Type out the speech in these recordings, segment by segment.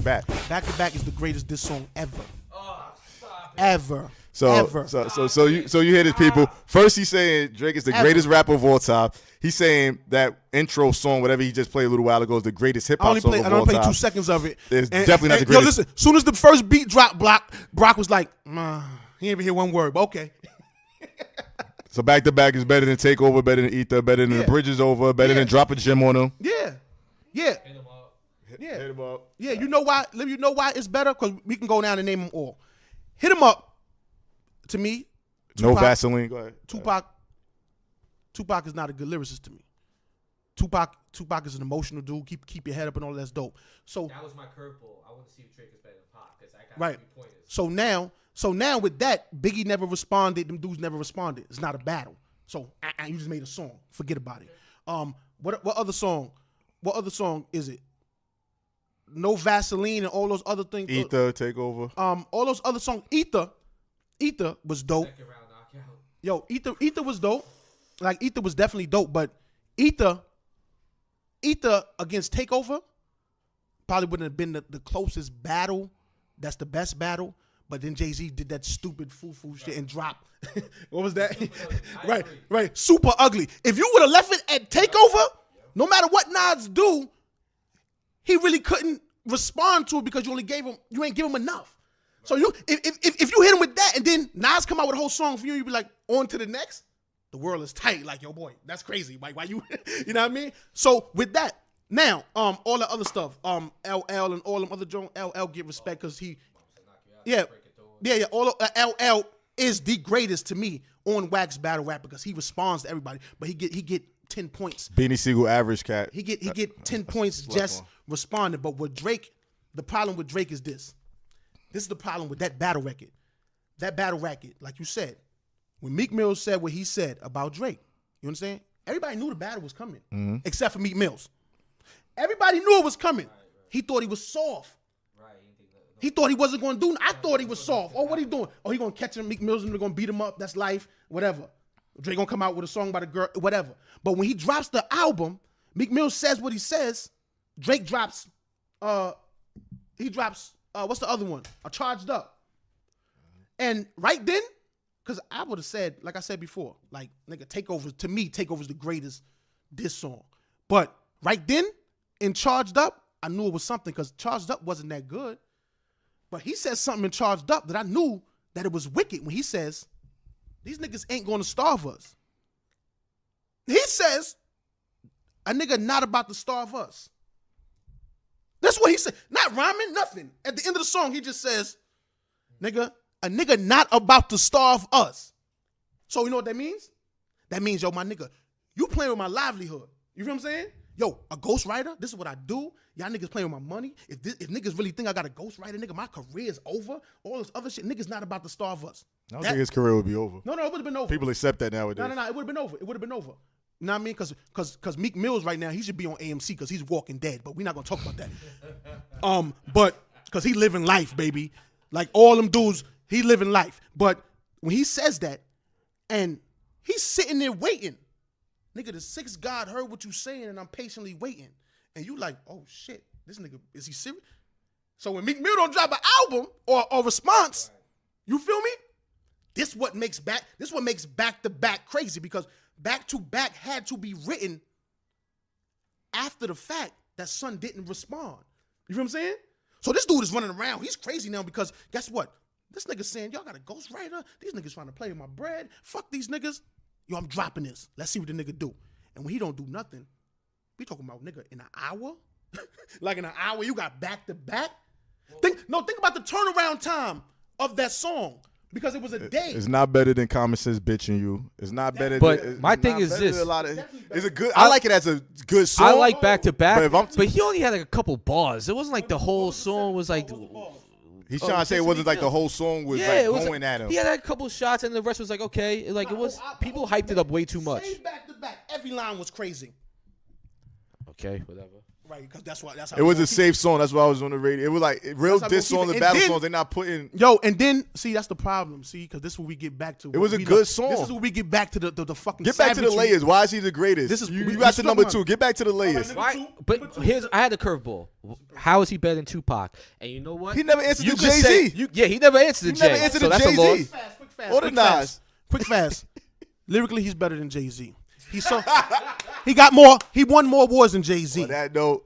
back. Back to Back is the greatest diss song ever. Oh, stop it. Ever. So Ever. so you hear this, people. First he's saying Drake is the greatest rapper of all time. He's saying that intro song, whatever he just played a little while ago, is the greatest hip hop song of all time. I only played 2 seconds of it. It's definitely not the greatest. Yo, listen. Soon as the first beat dropped, Brock was like, he ain't even hear one word, but okay. So Back to Back is better than Takeover, better than Ether, better than The Bridge Is Over, better than Drop a Gem on Him. Yeah. Hit him up. Yeah. Hit him up. Yeah, you know why? You know why it's better? Because we can go down and name them all. Hit him up. To me, No Vaseline. Go ahead. Tupac is not a good lyricist to me. Tupac is an emotional dude. Keep your head up and all that's dope. So that was my curveball. I want to see if Drake is better than Pac because I got right. 3 pointers. So now with that, Biggie never responded. Them dudes never responded. It's not a battle. So you just made a song. Forget about it. What other song? What other song is it? No Vaseline and all those other things. Ether, Takeover. All those other songs. Ether was dope. Second round knockout. Yo, Ether was dope. Like Ether was definitely dope, but Ether against Takeover probably wouldn't have been the closest battle. That's the best battle. But then Jay-Z did that stupid foo-foo shit and dropped. What was that? Right. Super ugly. If you would have left it at Takeover, no matter what Nas do, he really couldn't respond to it because you ain't give him enough. So if you hit him with that and then Nas come out with a whole song for you, you be like, on to the next. The world is tight. Like, yo, boy, that's crazy. Like, why you, you know what I mean? So with that, now, all the other stuff, LL and all them other Jones, LL get respect because he, all LL is the greatest to me on wax battle rap because he responds to everybody, but he get 10 points. Beanie Siegel average cat. He get 10 points just responding. But with Drake, the problem with Drake is this. This is the problem with that battle record. That battle record, like you said, when Meek Mill said what he said about Drake, you understand? Everybody knew the battle was coming, except for Meek Mills. Everybody knew it was coming. He thought he was soft. He thought he wasn't going to do. I thought he was soft. Oh, what he doing? Oh, he going to catch him. Meek Mills and they're going to beat him up. That's life. Whatever. Drake going to come out with a song by the girl. Whatever. But when he drops the album, Meek Mill says what he says. Drake drops. What's the other one? Charged Up. And right then, because I would have said, like I said before, like, nigga, to me, Takeover's the greatest diss song. But right then, in Charged Up, I knew it was something because Charged Up wasn't that good. But he said something in Charged Up that I knew that it was wicked when he says, these niggas ain't going to starve us. He says, a nigga not about to starve us. That's what he said. Not rhyming, nothing. At the end of the song, he just says, nigga, a nigga not about to starve us. So you know what that means? That means, yo, my nigga, you playing with my livelihood. You feel what I'm saying? Yo, a ghostwriter, this is what I do. Y'all niggas playing with my money. If niggas really think I got a ghostwriter, nigga, my career's over. All this other shit, niggas not about to starve us. I don't think his career would be over. No, it would have been over. People accept that nowadays. No, it would have been over. It would have been over. You know what I mean? Because Meek Mills right now, he should be on AMC because he's Walking Dead, but we're not going to talk about that. But because he living life, baby. Like all them dudes, he living life. But when he says that, and he's sitting there waiting, nigga, the sixth God heard what you saying, and I'm patiently waiting. And you like, oh shit, this nigga, is he serious? So when Meek Mill don't drop an album or response, you feel me? This what makes back to back crazy because back to back had to be written after the fact that Son didn't respond. You feel what I'm saying? So this dude is running around. He's crazy now because guess what? This nigga saying, y'all got a ghostwriter? These niggas trying to play with my bread. Fuck these niggas. Yo, I'm dropping this. Let's see what the nigga do. And when he don't do nothing, we talking about nigga in an hour? Like in an hour, you got back to back? Think about the turnaround time of that song. Because it was a day. It's not better than Common Sense bitching you. It's not better. But my thing is this: it's a good. I like it as a good song. I like back to back, but he only had like a couple bars. It wasn't like the whole song was like. He's trying to say it wasn't like the whole song was like going at him. He had like a couple shots, and the rest was like okay. Like it was people hyped it up way too much. Say back to back. Every line was crazy. Okay, whatever. Right, because that's why. That's how It was we a safe song. That's why I was on the radio. It was like real That's how diss we songs keep and it. And battle then- songs. They're not putting. Yo, and then see that's the problem. See, because this is what we get back to. It was a We good love- song. This is where we get back to the fucking. Get back to the savagery. layers. Why is he the greatest? This is- you we got to spoke number about- 2. Get back to the layers. Number Why? two, But number two. here's I had a curveball. How is he better than Tupac? And you know what? He never answered you the could say- Jay-Z. Yeah, he never answered the He never Jay. answered so the that's a Jay-Z. loss. Quick fast, Or the quick fast, Nas. quick fast. Lyrically, he's better than Jay-Z. He got more. He won more awards than Jay-Z. On that note,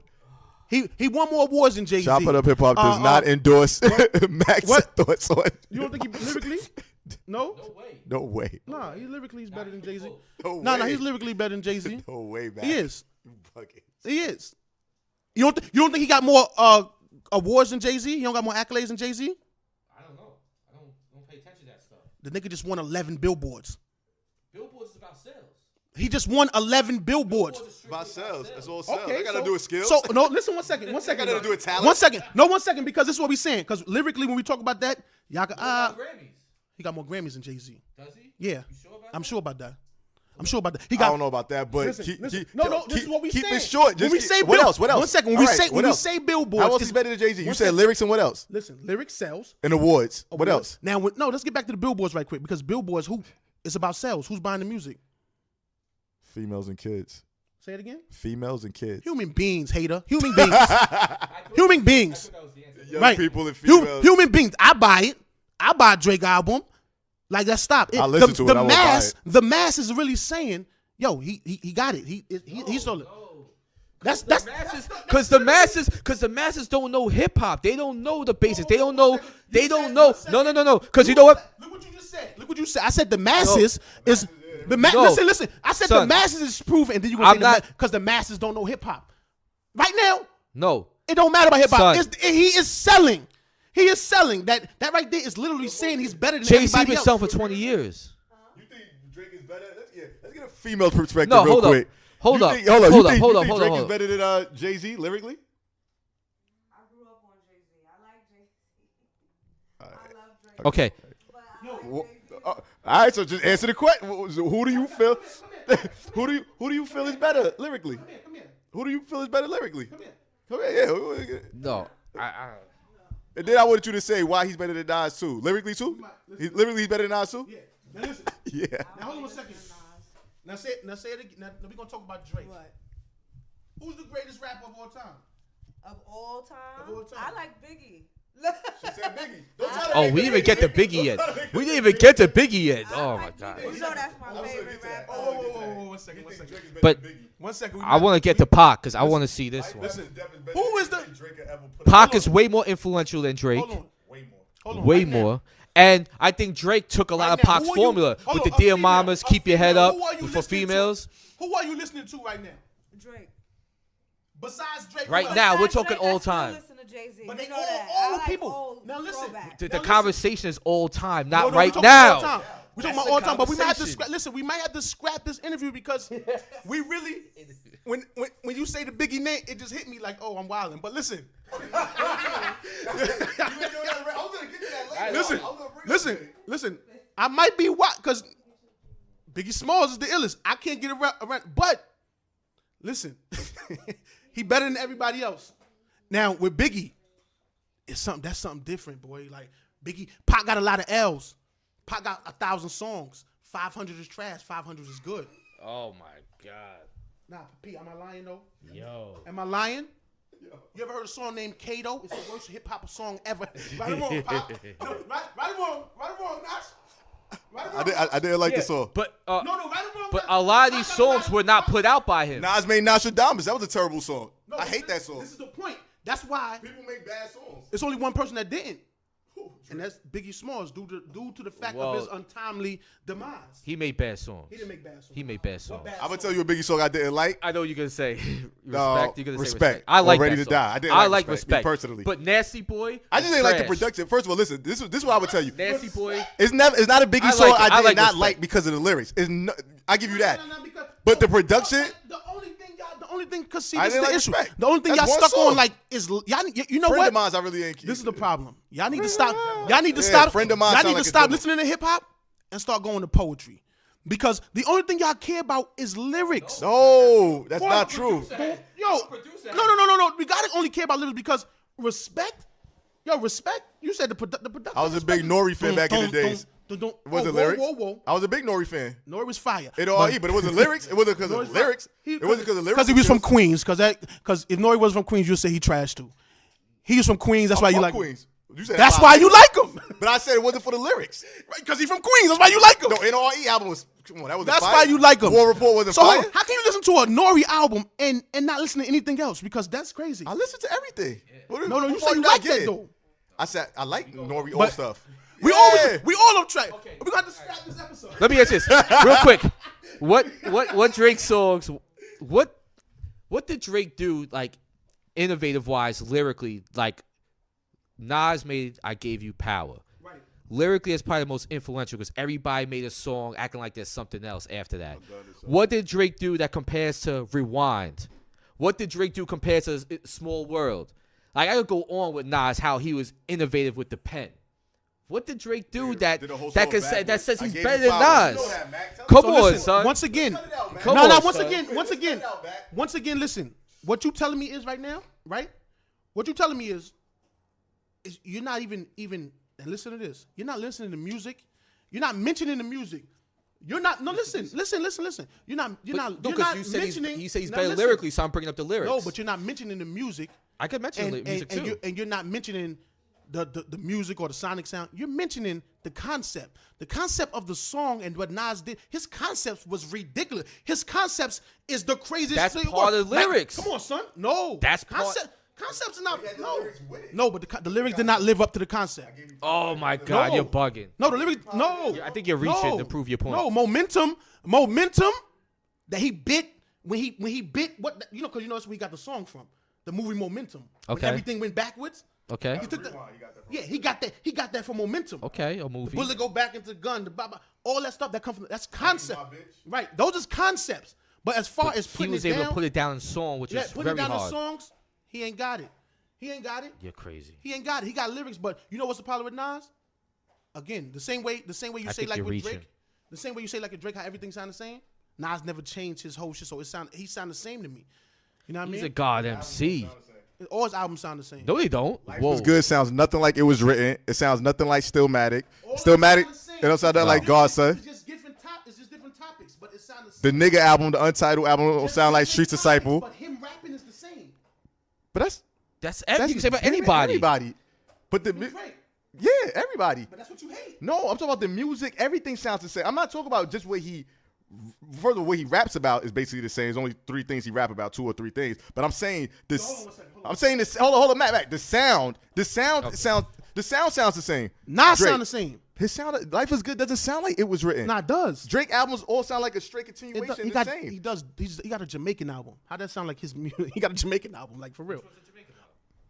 He won more awards than Jay-Z. Chop It Up Hip Hop does not endorse Mack's what? thoughts on. You don't think he lyrically? No. No way. No way. Nah, he lyrically is better than Jay-Z. No Nah, way. he's lyrically better than Jay-Z. No way, Mack. He is. You bugging. He is. You don't think he got more awards than Jay-Z? He don't got more accolades than Jay-Z? I don't know. I don't pay attention to that stuff. The nigga just won 11 billboards. Billboards is about sales. He just won 11 billboards. Billboards is strictly About sales. That's all sales. Okay, They got to so- do with skills. So no, listen one second. One second. gotta do with talent? 1 second. No, 1 second, because this is what we saying. Because lyrically, when we talk about that, y'all can, What about Grammys? he got more Grammys than Jay-Z. Does he? Yeah. You sure about I'm that? sure about that. I'm sure about that. He I got. don't know about that, but Listen, keep, listen. keep, No, this is what we keep saying. it short. When Just we keep- say what else? What else? 1 second. When All we right, say what else? billboards. How else is it's- better than Jay-Z? You 1 said second. lyrics and what else? Listen, lyrics sells. And awards. What else? Now, let's get back to the billboards right quick because billboards, it's about sales. Who's buying the music? Females and kids. Say it again. Females and kids. Human beings, hater. Human beings. Human I beings. thought that was the answer. Young Right. people and Hu- females. Human beings. I buy it. I buy a Drake album. Like that. Stop. I listen to it, I won't buy it. The mass is really saying, yo, he got it. He stole it. That's Because the masses don't know hip hop. They don't know the basics. They don't know. No. Because you know what? Look what you just said. Look what you said. I said the masses is the No. Listen. I said the Son. masses is proven, and then you I'm gonna say not- because the masses don't know hip hop. Right now, No. it don't matter about hip hop. Son. He is selling. He is selling. That right there is literally saying he's better than Jay-Z everybody been else. selling for 20 years. You think Drake is better? Let's get a female perspective No, real hold up. quick. Hold You up. think- Hold You up, think hold up, Drake hold is up. better than Jay-Z lyrically? I grew up on Jay-Z. I like Jay-Z. I love Drake. Okay. But I like Well, Jay-Z. all right, so just answer the question. Who do you feel? Who do you feel is better lyrically? Come here. Who do you feel is better lyrically? Come here, yeah. No. And then I wanted you to say why he's better than Nas too. Lyrically too? Lyrically he's better than Nas too? Yeah. Now listen. Yeah. Now hold on a second. Now say it again. Now we're gonna talk about Drake. What? Who's the greatest rapper of all time? Of all time? Of all time. I like Biggie. She said Biggie. Don't try to Oh, make we it didn't even get to Biggie. Biggie yet. We didn't even get to Biggie yet. I Oh my like god. Biggie. You know that's my favorite rapper. Whoa, 1 second. 1 second. But 1 second. I want to get to Pac because I want to see this one. Listen. Who is the? Pac is way more influential than Drake. Hold on. Way more. Hold on. Way Right now. more. And I think Drake took a lot Right of now, Pac's who are you- formula hold with on, the a Dear female, Mamas, a keep your head female. up Who are you for listening to? females. Who are you listening to right now? Drake. Besides Drake. Right who else? now, we're Besides talking Drake, I all still time. listen to Jay-Z. But You they know all- that. all I the like people. old Now listen. throwback. The Now listen. conversation is all time, not No, we right talking about all now. time. We talking That's about all the time, but we might have to conversation. listen. We might have to scrap this interview because we really, when you say the Biggie name, it just hit me like, oh, I'm wilding. But listen, listen. I might be wild because Biggie Smalls is the illest. I can't get around, but listen, he better than everybody else. Now with Biggie, that's something different, boy. Like Biggie, Pac got a lot of L's. Pac got 1,000 songs. 500 is trash. 500 is good. Oh my god. Nah, P, am I lying though? Yo. Am I lying? You ever heard a song named Kato? It's the worst hip hop song ever. Right or wrong, Pop? No, right or wrong? Right or wrong, Nash? Right or wrong? I didn't like the song. But No, right or wrong? but Nash? a lot of these Nash, songs Nash, were not Nash, put out by him. Nas made Nostradamus. That was a terrible song. No, I hate that song. This is the point. That's why People make bad songs. it's only one person that didn't. And that's Biggie Smalls due to the fact Well- of his untimely demise. He made bad songs. He didn't make bad songs. He made bad songs. bad I'm gonna tell you a Biggie song I didn't like. I know what you're gonna say. No, Respect. You're gonna say respect. respect. I like Or Ready that to song. Die. I didn't I like like Respect, respect me personally. But Nasty Boy. I just didn't like the trash. production. First of all, listen. This is what I would tell you. Nasty Boy. It's not a Biggie I like song it. I I did like not Respect. like because of the lyrics. I give you that. No, because- But the production- The only thing, cause see, I this is didn't the like issue. Respect. The only thing That's y'all one stuck song. on like is y'all. You know Friend what? of mine, I really ain't. This is the problem. Y'all need to stop. Y'all need to Yeah, stop. Friend of Mine Y'all sound need like to a stop good one. listening to hip hop and start going to poetry. Because the only thing y'all care about is lyrics. No, that's Boy, not true. Yo, no. We gotta only care about lyrics because respect. Yo, respect. You said the production. I was a big Nori fan back in the days. Was it lyrics? Whoa. I was a big Nori fan. Nori was fire. But it wasn't lyrics. It wasn't because of lyrics. It wasn't because of lyrics. Because he was from Queens. Because if Nori was from Queens, you'd say he trash too. He was from Queens. That's why you like Queens. him. That's why you like him. But I said it wasn't for the lyrics. Right? Because he's from Queens. That's why you like him. No, NRE album was. Come on, that was. That's fire. why you like him. War Report wasn't so fire. How can you listen to a Nori album and not listen to anything else? Because that's crazy. I listen to everything. No, you say you like that though. I said I like Nori old stuff. We all on track. Okay. We got to stop this episode. Let me ask this real quick. What Drake songs? What did Drake do like innovative wise lyrically? Like Nas made "I Gave You Power." Right. Lyrically, it's probably the most influential because everybody made a song acting like there's something else after that. What did Drake do that compares to Rewind? What did Drake do compared to Small World? Like I could go on with Nas how he was innovative with the pen. What did Drake do that says he's better than Nas? Come on, son. Once again, once again, listen. What you telling me is right now, right? What you telling me is you're not even. And listen to this. You're not listening to music. You're not mentioning the music. You're not. No, listen. You're not mentioning. You say he's better lyrically, so I'm bringing up the lyrics. No, but you're not mentioning the music. I could mention music too. And you're not mentioning the music or the sonic sound. You're mentioning the concept. The concept of the song and what Nas did. His concepts was ridiculous. His concepts is the craziest That's thing. part of the lyrics. Come on, son. No. That's Concepts are not. No, but the lyrics did not live up to the concept. Oh my God, you're bugging. No, the lyrics. No. I think you're reaching to prove your point. No, momentum that he bit when he bit what because that's where he got the song from. The movie Momentum. When Okay. everything went backwards. Okay. He took he got that from Momentum. Okay, a movie. The bullet go back into the gun. All that stuff that comes from that's concept. Right. Those is concepts. But as far as he putting was it able down, to put it down in song, which is putting very it down hard. in songs, he ain't got it. You're crazy. He ain't got it. He got lyrics, but you know what's the problem with Nas? Again, the same way you say think like you're with reaching. Drake, the same way you say like with Drake, how everything sound the same. Nas never changed his whole shit, so he sound the same to me. You know what I mean? He's a god MC. All his albums sound the same. No, they don't. Whoa. What's good sounds nothing like it was written. It sounds nothing like Stillmatic. Stillmatic, it don't sound nothing like God son. It's just different topics, but it sounds the The same. nigga album, the untitled album, don't Just sound like different Streets topics, Disciple. But him rapping is the same. But That's everything you can say about anybody. Anybody. But Drake, yeah, everybody. but that's what you hate. No, I'm talking about the music. Everything sounds the same. I'm not talking about just what what he raps about is basically the same. There's only 3 things he rap about, 2 or 3 things. But I'm saying this. Hold on one second, hold on. I'm saying this. Hold on, Matt. The sound sounds the same. Nas Drake, sound the same. His sound, Life is Good doesn't sound like it was written. Nah, it does. Drake albums all sound like a straight continuation. He the got same. he does. He got a Jamaican album. How that sound like his music? He got a Jamaican album, like for real.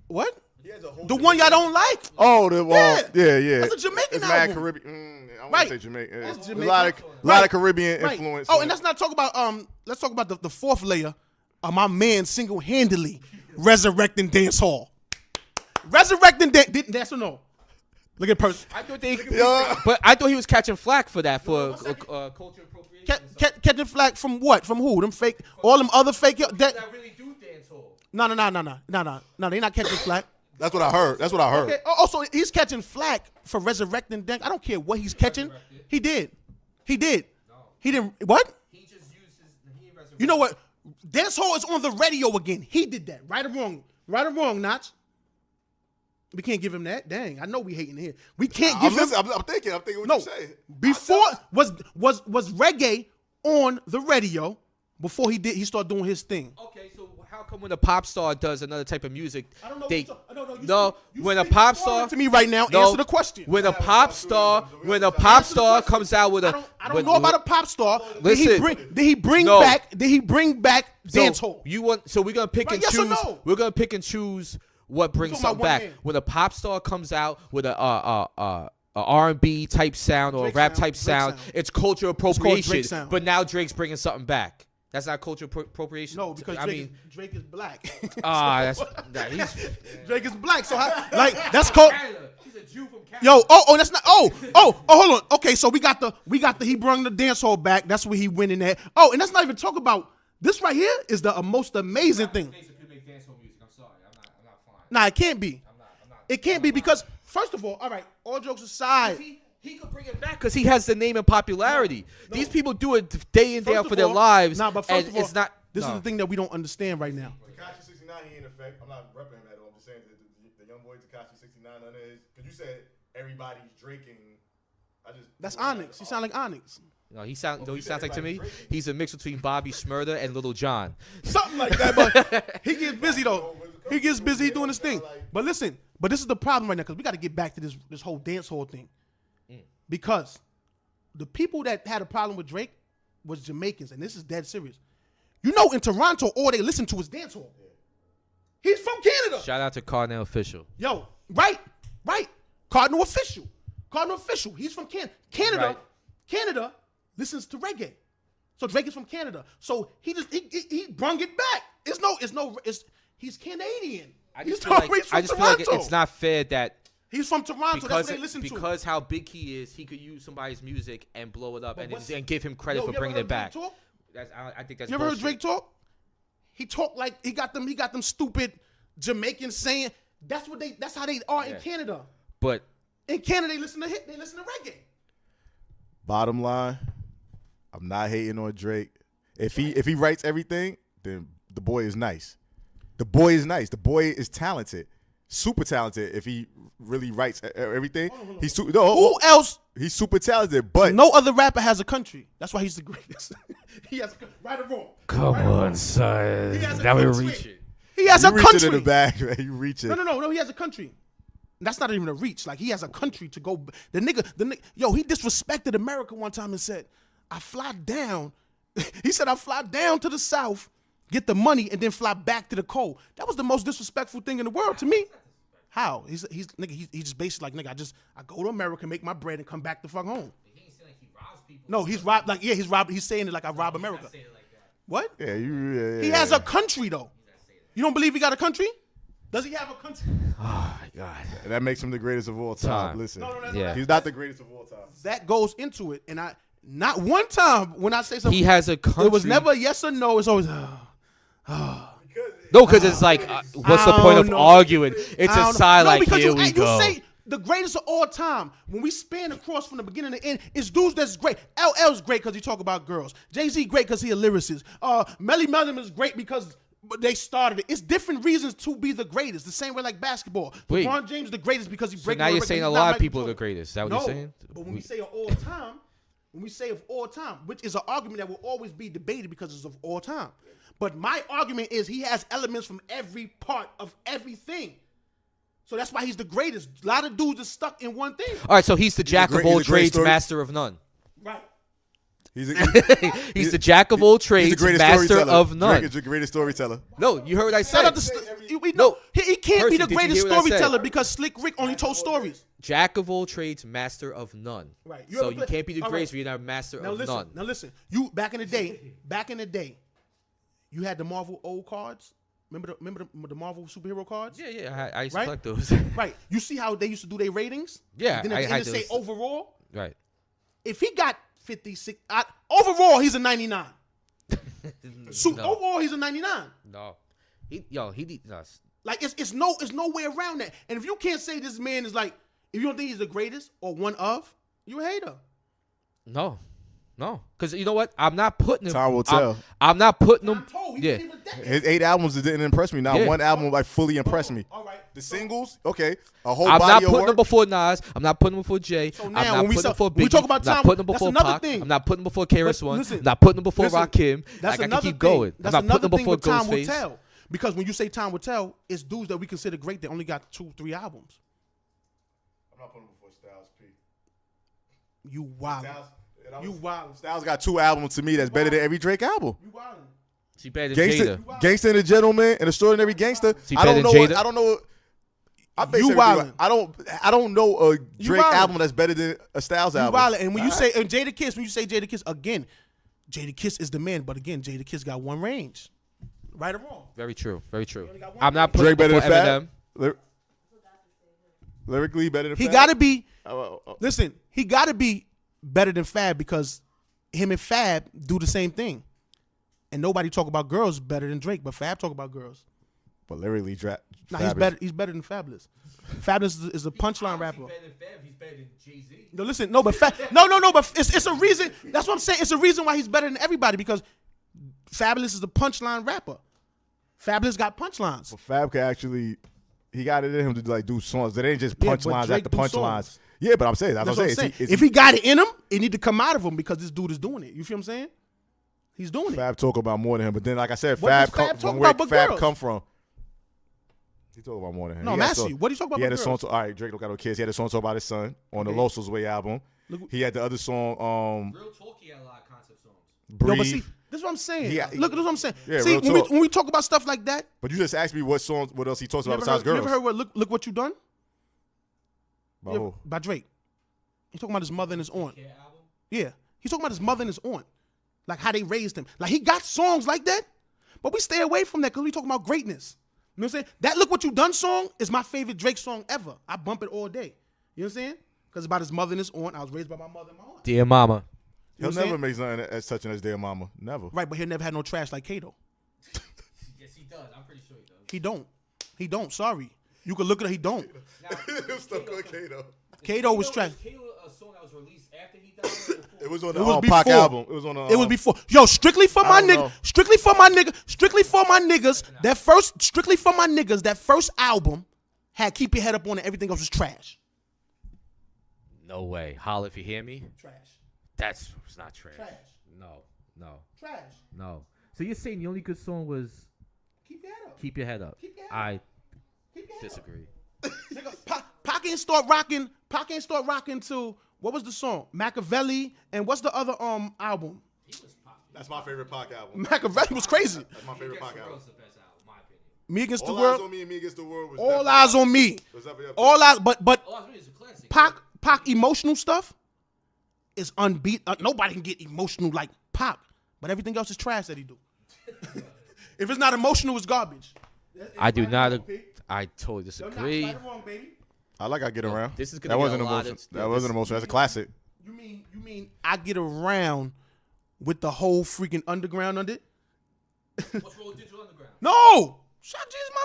What? The one y'all don't like. Oh, yeah. That's a Jamaican it's mad album. Caribbean. I want Right. to say Jamaican. It's It's Jamaican. A lot Right. of Caribbean Right. influence. Oh, and let's not talk about let's talk about the fourth layer of my man single-handedly resurrecting dance hall. Resurrecting dance or no? Look at person. I thought but I thought he was catching flack for that for culture appropriation. Catching flack from what? From who? Them fake? All them other fake? That really do dance hall. No. They not catching flack. That's what I heard. Okay. Oh, so he's catching flack for resurrecting dance. I don't care what he's catching. He did. He didn't. What? He just used he resurrected. You know what? Dance hall is on the radio again. He did that. Right or wrong, Notch. We can't give him that. Dang, I know we hating here. We can't give him. I'm thinking what No, you say. before was reggae on the radio before he started doing his thing. Okay, so how come when a pop star does another type of music, I don't know. when a pop star to me right now, no, answer the question. When a pop star comes out with a I don't know about a pop star. Listen. Did he bring No. back dance hall? So we're gonna pick Right, and yes or choose. no? We're gonna pick and choose what brings talking about something one back. man. When a pop star comes out with a R&B type sound or Drake a rap sound, type Drake sound, sound. it's cultural called appropriation. Drake sound. But now Drake's bringing something back. That's not cultural appropriation. No, because I mean, Drake is black. he's Drake is black. So that's called. is a Jew from Canada. Yo, that's not. Hold on. Okay, so we got the. He brought the dance hall back. That's where he went in there. Oh, and let's not even talk about this right here. Is the most amazing thing. Make dancehall music. I'm sorry. I'm not fine. Nah, it can't be. I'm not. It can't be because first of all right. All jokes aside. He could bring it back because he has the name and popularity. No. These people do it day in, day First out of for their all- lives. Nah, but and first of all, it's not. This is the thing that we don't understand right now. Tekashi 69, he in effect. I'm not repping him at all. I'm just saying that the young boy Tekashi 69 under his. Because you said everybody's drinking. That's Onyx. He sound like Onyx. No, he sounds like to me. He's a mix between Bobby Shmurda and Little John. Something like that, but he gets busy though. He gets busy doing his thing. But listen, this is the problem right now because we got to get back to this whole dance hall thing. Because the people that had a problem with Drake was Jamaicans, and this is dead serious. You know, in Toronto, all they listen to is dance hall. He's from Canada. Shout out to Carnell Official. Yo, right. Cardinal Official. He's from Canada. Right. Canada listens to reggae. So Drake is from Canada. So he brung it back. He's Canadian. I He's just feel like Toronto. it's not fair that He's from Toronto. That's what they listen to. because how big he is, he could use somebody's music and blow it up But and give him credit Yo, for you ever bringing heard it back. Drake talk? I think that's You ever heard bullshit. Drake talk? He talked like he got them stupid Jamaicans saying that's how they are in Canada. But In Canada, they listen to reggae. Bottom line, I'm not hating on Drake. If he writes everything, then the boy is nice. The boy is talented, super talented. If he really writes everything, Who else? He's super talented. But No other rapper has a country. That's why he's the greatest. He has right or wrong. come on, son. Now we're reaching. He has you a reach it country. in the back, man. You reach it. No. He has a country. That's not even a reach. Like he has a country to go. The nigga. Yo, he disrespected America one time and said, "I fly down." He said, "I fly down to the South, get the money, and then fly back to the cold." That was the most disrespectful thing in the world to me. How? He's just basically like, nigga, I go to America, make my bread, and come back the fuck home. He ain't saying like he robs people. No, he's robbed. Like he's robbed. He's saying it like I rob America. Say it like that. What? Yeah, yeah. He has a country though. You don't believe he got a country? Does he have a country? Oh my God. And that makes him the greatest of all time. Time. Listen, Yeah. he's not the greatest of all time. That goes into it, and I not one time when I say something. He has a country. It was never yes or no. It's always. No, because it's like, what's the I point don't of know. arguing? It's I a don't- side no, like, because here we you go. say the greatest of all time. When we span across from the beginning to end, it's dudes that's great. LL's great because he talk about girls. Jay-Z great because he a lyricist. Melly Melvin is great because they started it. It's different reasons to be the greatest. The same way like basketball. Wait. LeBron James the greatest because he So breaks. now you're saying a lot of people are the greatest. Is that what No, you're saying? but when we say of all time, which is an argument that will always be debated because it's of all time. But my argument is he has elements from every part of everything. So that's why he's the greatest. A lot of dudes are stuck in one thing. All right, so he's the jack of he's all a great trades, story- master of none. Right. He's He's the jack of all he's the trades, greatest master storyteller. of Drake none. is the greatest storyteller. No, you heard what I Shout out said. to we know he can't Percy, be the did you greatest hear what I said? storyteller because Slick Rick only told stories. Jack of all trades, master of none. Right. So ever you play- can't be the all greatest if you're not a master Now of listen. none. Now listen. You back in the day, you had the Marvel old cards. Remember the Marvel superhero cards? Yeah, I used to Right? collect those. Right. You see how they used to do their ratings? Yeah, Then at I the end had it say those. overall. Right. If he got 56, overall he's a 99. No. Overall he's a 99. No. He need us. Like it's no way around that. And if you can't say this man is like, if you don't think he's the greatest or one of, you a hater. No. Because you know what? I'm not putting him. Time will tell. I'm not putting him. I'm told he Yeah. didn't even decade. His 8 albums didn't impress me. Not Yeah. one album like fully impressed me. All right. The singles, okay, a whole I'm body not of putting work. him before Nas. I'm not putting him before Jay. So I'm now not when we putting him say- before when we Biggie. talk about I'm not time, putting him that's before another Pac. thing. I'm not putting him before KRS-One. Listen, I'm not putting him before listen, Rakim. That's Like, I another can keep thing. going. That's I'm not putting another him thing before with time will Ghostface. tell. Because when you say time will tell, it's dudes that we consider great that only got 2-3 albums. I'm not putting him before Styles P. You wild. You wild. Styles got 2 albums to me that's better than every Drake album. You wild. She better than Gangsta, Jada. Gangsta and the Gentleman and Extraordinary Gangster. See, I don't better know. than Jada? I don't know. I base You everything wildin'. I don't know a Drake wildin'. album that's better than a Styles You album. wild. And when you say and Jada Kiss, again, Jada Kiss is the man. But again, Jada Kiss got one range. Right or wrong? Very true. Very true. only got one I'm not Drake putting him better than before Eminem. Fab. Lyrically better than He Fab? got to be. Oh. Listen, he got to be better than Fab because him and Fab do the same thing, and nobody talk about girls better than Drake, but Fab talk about girls. But lyrically, Nah, Fab he's is- better. He's better than Fabulous. Fabulous is a punchline rapper. He's better than Fab. He's better than Jay-Z. No, listen, no, but but it's a reason. That's what I'm saying. It's a reason why he's better than everybody because Fabulous is a punchline rapper. Fabulous got punchlines. But Fab could actually, he got it in him to like do songs. That ain't just Yeah, but punchlines Drake after do punchlines. songs. Yeah, but I'm saying that's, That's what what I'm I'm saying. saying. If he got it in him, it need to come out of him because this dude is doing it. You feel what I'm saying? He's doing it. Fab talk about more than him, but then like I said, What Fab does Fab come talk from where about but Fab girls? come from. He talk about more than him. No, He I'm had asking song- you. What do you talk about He had a with song. girls? All right, Drake don't got no kids. He had a song talk about his son on the Okay. Los Way album. Look- He had the other song, Real talk, he had a lot of concept songs. Breathe. No, but see, this is what I'm saying. Yeah, Look, this is what I'm saying. yeah, see, real when talk. we talk about stuff like that, But you just asked me what else he talks you about ever besides heard, you girls. ever heard what look what you done? By Yeah, who? by Drake. He's talking about his mother and his aunt. Yeah, album. Yeah, he's talking about his mother and his aunt, like how they raised him. Like he got songs like that, but we stay away from that because we talking about greatness. You know what I'm saying? That "Look What You Done" song is my favorite Drake song ever. I bump it all day. You know what I'm saying? Because it's about his mother and his aunt. I was raised by my mother and my aunt. Dear Mama. You know He'll what I'm never saying? make something as touching as Dear Mama. Never. Right, but he'll never had no trash like Kato. Yes, he does. I'm pretty sure he does. He don't. He don't. Sorry. You can look at it. He don't. Now, Kato was trash. Kato a song that was released after he died or before? It was on It the was Pac before. album. It was on the. It was before. Yo, strictly for I my don't nigga. know. Strictly for my nigga. Strictly for my niggas. That first. Strictly for my niggas. That first album had "Keep Your Head Up" on it. Everything else was trash. No way. Holla if you hear me. Trash. That's it's not trash. Trash. No. Trash. No. So you're saying the only good song was Keep your head up. Keep Your Head Up. Keep your head I Keep your head disagree. up. Nigga, Pac ain't start rocking. Pac ain't start rocking to what was the song? Machiavelli and what's the other album? That's my favorite Pac album. Machiavelli was crazy. That's my favorite Against Pac the album. World's the best album, in my opinion. Me Against the All Eyes World. on Me and Me Against the World was All definitely- Eyes on Me. was definitely up All there. eyes, but Oh, I mean, it's a classic. Pac emotional stuff is unbeat. Nobody can get emotional like Pac, but everything else is trash that he do. If it's not emotional, it's garbage. I do not. Wrong, P. I totally disagree. Right or wrong, baby. I like I Get Around. this is gonna that get wasn't a lot emotional. of- That yeah, wasn't this- emotional. That's a classic. You mean I get around with the whole freaking underground under it? What's wrong with Digital Underground? No, Shock G is my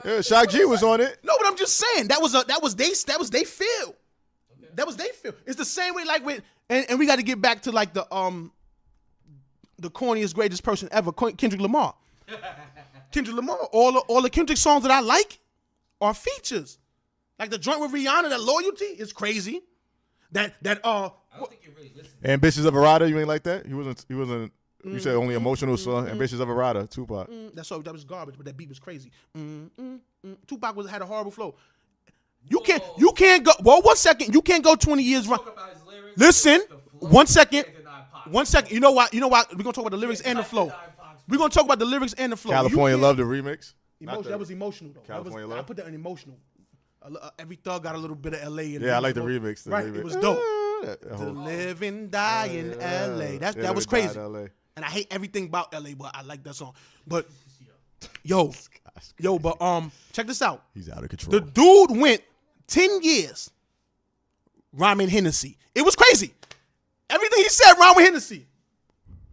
man. Yeah, Shock G was on it. No, but I'm just saying that was they feel. That was they feel. It's the same way like with and we got to get back to like the corniest greatest person ever, Kendrick Lamar. Kendrick Lamar. All the Kendrick songs that I like are features. Like the joint with Rihanna, that Loyalty is crazy. I don't think you really listen. Ambitious of a Rider, you ain't like that? He wasn't. You said only emotional song. Ambitious of a Rider, Tupac. That was garbage, but that beat was crazy. Tupac had a horrible flow. You can't go. Well, 1 second. You can't go 20 years run. Talk about his lyrics, Listen, the flow, 1 second. can't deny Pac. 1 second. You know what? We're gonna talk about the lyrics and the flow. We're gonna talk about the lyrics and the flow. California You Love the remix. can't- That was emotional though. California I Love? put that in emotional. Every thug got a little bit of LA in it. Yeah, I like the remix. Right, remix. it was dope. That To whole- live and die in LA. Yeah, That was they died crazy. in LA. And I hate everything about LA, but I like that song. But yo, but check this out. He's out of control. The dude went 10 years rhyming Hennessy. It was crazy. Everything he said rhymed with Hennessy.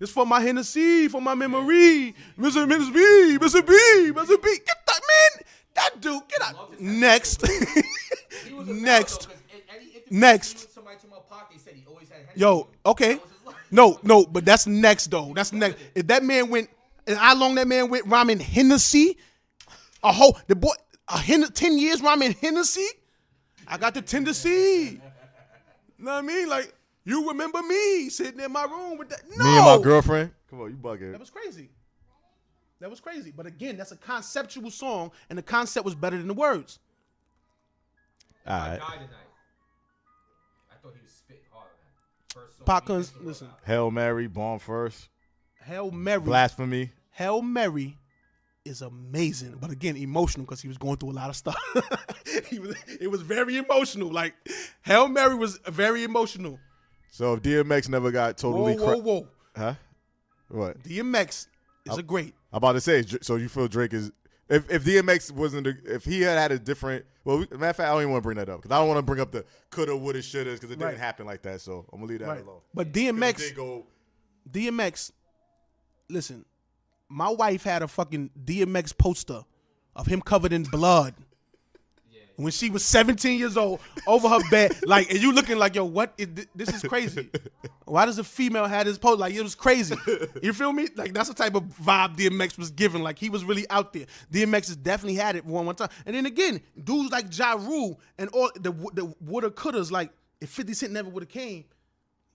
It's for my Hennessy, for my memory. Mr. B, Mr. B, Mr. B. Get that man. That dude, get out. Next. He was a Next. battle, 'cause in any interview Next. he was somebody to my Pac, they said he always had Hennessy. Yo, okay. That was his life. No, but that's next though. That's next. If that man went, and how long that man went rhyming Hennessy, 10 years rhyming Hennessy. I got the tendency. Know what I mean? Like, you remember me sitting in my room with that? No. Me and my girlfriend. Come on, you bugging. That was crazy. That was crazy. But again, that's a conceptual song, and the concept was better than the words. All I right. died tonight. I thought he was spitting hard on that. First song. Pac, he just wrote listen. out. Hail Mary, Born First, Hail Mary. Blasphemy. Hail Mary is amazing, but again, emotional because he was going through a lot of stuff. It was very emotional. Like Hail Mary was very emotional. So if DMX never got totally Whoa. huh? What? DMX is a great. I'm about to say. So you feel Drake is If DMX wasn't, if he had a different, matter of fact, I don't even want to bring that up because I don't want to bring up the coulda, woulda, shouldas because it didn't happen like that. So I'm gonna leave that alone. But DMX, listen, my wife had a fucking DMX poster of him covered in blood. When she was 17 years old, over her bed, like, and you looking like, yo, what? This is crazy. Why does a female have this post? Like, it was crazy. You feel me? Like, that's the type of vibe DMX was giving. Like, he was really out there. DMX has definitely had it one time. And then again, dudes like Ja Rule and all the woulda couldas, like, if 50 Cent never would have came,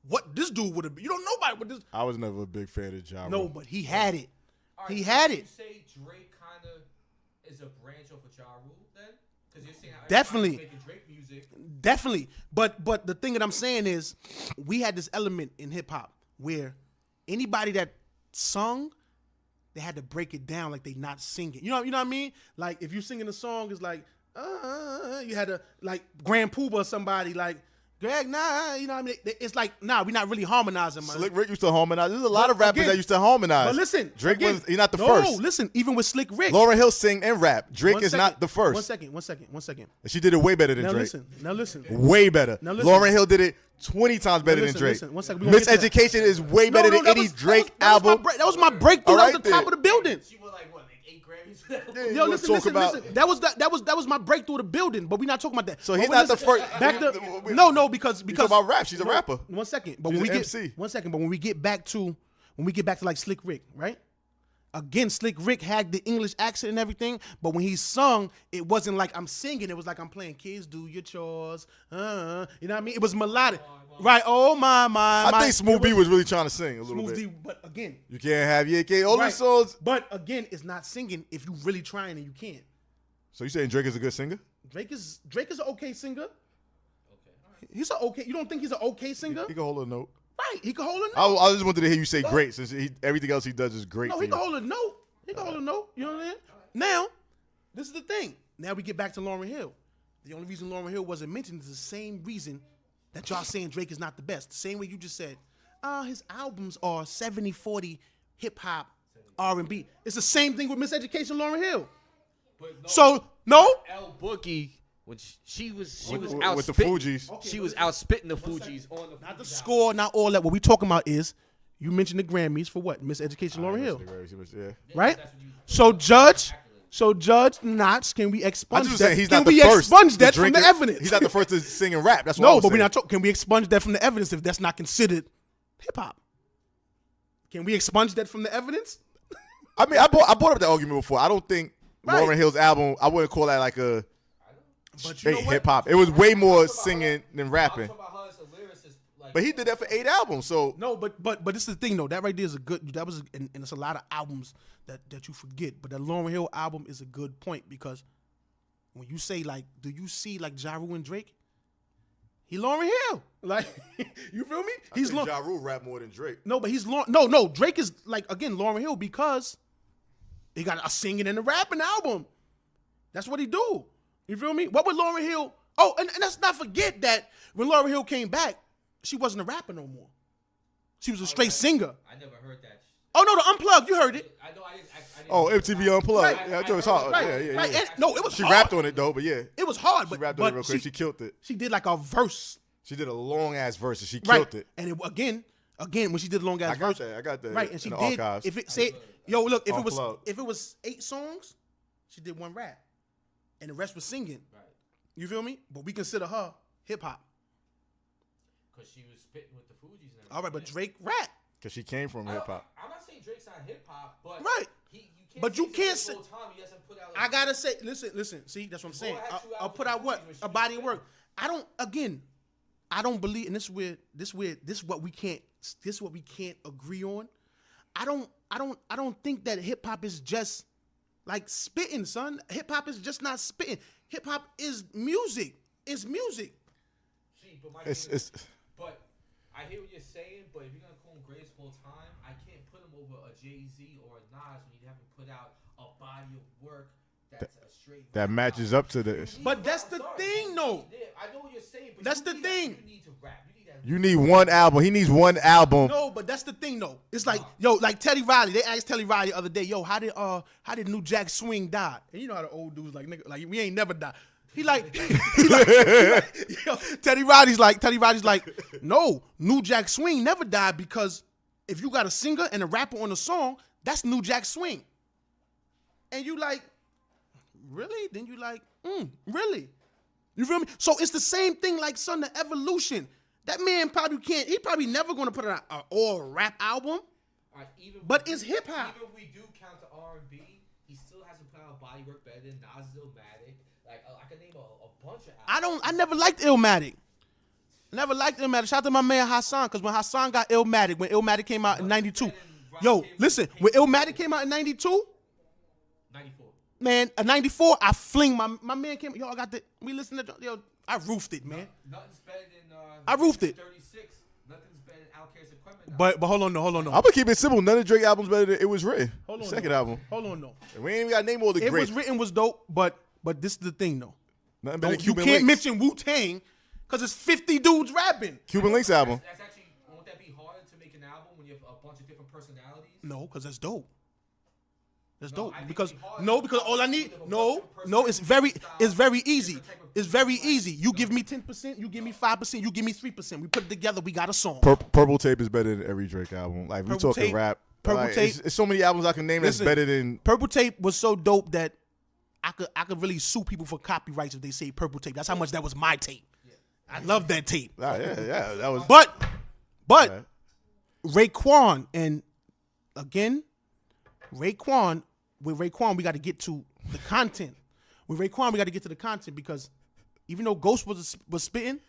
what this dude would have been. You don't know nobody with this. I was never a big fan of Ja Rule. No, but he had it. All He right, had so it. You say Drake kind of is a branch off of Ja Rule then? Because you're saying how Definitely. everybody's making Drake music. Definitely. But the thing that I'm saying is we had this element in hip hop where anybody that sung, they had to break it down like they not singing. You know what I mean? Like if you singing a song, it's like, you had to like Grand Poobah or somebody like Greg, nah, you know what I mean? It's like, nah, we're not really harmonizing, man. Slick Rick used to harmonize. There's a lot of rappers again, that used to harmonize. But listen, Drake again, he's not the no, first. Listen, even with Slick Rick. Lauryn Hill sing and rap. Drake is not the first. 1 second. And she did it way better than Now Drake. listen. Way better. Now listen. Lauryn Hill did it 20 times better than Drake. Listen, 1 second. We gonna get to that. Miseducation is way better than any Drake album. That was my breakthrough. All That right was the top then. of the building. She won like what, like 8 Grammys? Yo, listen. That was my breakthrough of the building, but we're not talking about that. So he's But not the listen, first. Back to no, because talking about rap. She's a rapper. 1 second, but She's when we an get MC. 1 second, but when we get back to like Slick Rick, right? Again, Slick Rick had the English accent and everything, but when he sung, it wasn't like I'm singing. It was like I'm playing "Kids Do Your Chores." You know what I mean? It was melodic, right? Oh my. I think Smooth B was really trying to sing a little Smooth bit. D, but again, You can't have your all right. these songs. But again, it's not singing if you really trying and you can't. So you saying Drake is a good singer? Drake is an okay singer. Okay, he's an okay. You don't think he's an okay singer? He can hold a note. Right, he can hold a note. I just wanted to hear you say great since everything else he does is great. No, to he you. can hold a note. He can hold a note. You know what I mean? Now, this is the thing. Now we get back to Lauryn Hill. The only reason Lauryn Hill wasn't mentioned is the same reason that y'all saying Drake is not the best. The same way you just said, his albums are 70-40 hip hop, R&B. It's the same thing with Miseducation, Lauryn Hill. But no, So no. L Boogie, when she was With out the spitting- Fugees. She was out spitting the Fugees on the Not the score, not all that. What we talking about is you mentioned the Grammys for what? Miseducation, Lauryn Hill, Yeah. right? So Judge Knox, can we I'm expunge just that? saying he's Can not the we first. expunge to that drink from the it. evidence? He's not the first to sing and rap. That's what No, I'm but we're saying. not talking. Can we expunge that from the evidence if that's not considered hip hop? Can we expunge that from the evidence? I mean, I brought up the argument before. I don't think Right. Lauryn Hill's album, I wouldn't call that like a But you straight know what? hip hop. It was way more singing than rapping. I'm talking about her as a lyricist. Like, But he did that for 8 albums, so No, but this is the thing though. That right there is a good. That was and it's a lot of albums that you forget. But that Lauryn Hill album is a good point because when you say like, do you see like Ja Rule and Drake? He Lauryn Hill, like you feel me? He's I think Ja Rule rap more than Drake. No, but he's no. Drake is like again Lauryn Hill because he got a singing and a rapping album. That's what he do. You feel me? What would Lauryn Hill? Oh, and let's not forget that when Lauryn Hill came back, she wasn't a rapper no more. She was a straight singer. I never heard that. Oh no, the Unplugged, you heard it. I know. I didn't. Oh, MTV Unplugged. Right. Yeah, it was hard. Right, Yeah. right. And- no, it was She hard. rapped on it though, but yeah. It was hard, She but rapped on it real quick. She killed it. She did like a verse. She did a long ass verse and she Right. killed it. And it, again, when she did long ass I got verse. that. I got that. Right, and she in the did. archives. If it said, yo, look, Unplugged. if it was 8 songs, she did 1 rap, and the rest was singing. Right. You feel me? But we consider her hip hop. Because she was spitting with the Fugees and everything. All right, but Drake rap. Because she came from hip hop. I'm not saying Drake's not hip hop, but Right. You can't But you can't say say- full time. He hasn't put out. I gotta say, listen. See, that's what I'm saying. had 2 I'll put out albums what when she a was body of spitting. work. I don't believe, and this is what we can't agree on. I don't think that hip hop is just like spitting, son. Hip hop is just not spitting. Hip hop is music. It's music. Gee, but my It's thing is, but I hear what you're saying. But if you're gonna call him greatest of all time, I can't put him over a Jay-Z or a Nas when you haven't put out a body of work that's a straight. that rap matches album. up to this. But that's the thing, though. Yeah, I know what you're saying. But That's you the need thing. You need to rap. You need that You need one album. He needs one album. No, but that's the thing though. It's like, yo, like Teddy Riley. They asked Teddy Riley the other day, yo, how did New Jack Swing die? And you know how the old dudes like, nigga, like we ain't never died. He like, yo, Teddy Riley's like, no, New Jack Swing never died because if you got a singer and a rapper on a song, that's New Jack Swing. And you like, really? Then you like, really? You feel me? So it's the same thing like son, the evolution. That man he probably never gonna put out an all rap album. But it's hip hop. Even if we do count the R&B, he still hasn't put out body work better than Nas Illmatic. Like I can name a bunch of albums. I never liked Illmatic. Shout out to my man Hassan, because when Hassan got Illmatic, when Illmatic came out in 92. Yo, listen, when Illmatic came out in 92, 94. man, a 94, I fling my man came, yo, we listened to, yo, I roofed it, man. Nothing's better than I roofed it. 36. Nothing's better than Outkast's Equipment. But hold on, no. I'm gonna keep it simple. None of Drake albums better than It Was Written. Hold on, Second no. album. Hold on, no. We ain't even got to name all the It greats. Was Written was dope, but this is the thing, though. Nothing better than You Cuban can't Links. mention Wu-Tang because it's 50 dudes rapping. Cuban Links album. That's actually, won't that be harder to make an album when you have a bunch of different personalities? No, because that's dope. That's No, dope. I think Because it'd be hard no, to because all I need have a no, different no, it's very personality, easy. different type of It's very personality. easy. You give me 10%, you give me 5%, you give me 3%. We put it together, we got a song. Purple Tape is better than every Drake album. Like we Purple talking Tape- rap. Purple Like, Tape- It's so many albums I can name Listen, that's better than. Purple Tape was so dope that I could really sue people for copyrights if they say Purple Tape. That's how much that was my tape. I love that tape. Yeah, that was. But Yeah. Raekwon, and again, Raekwon, with Raekwon, we got to get to the content. With Raekwon, we got to get to the content because even though Ghost was spitting,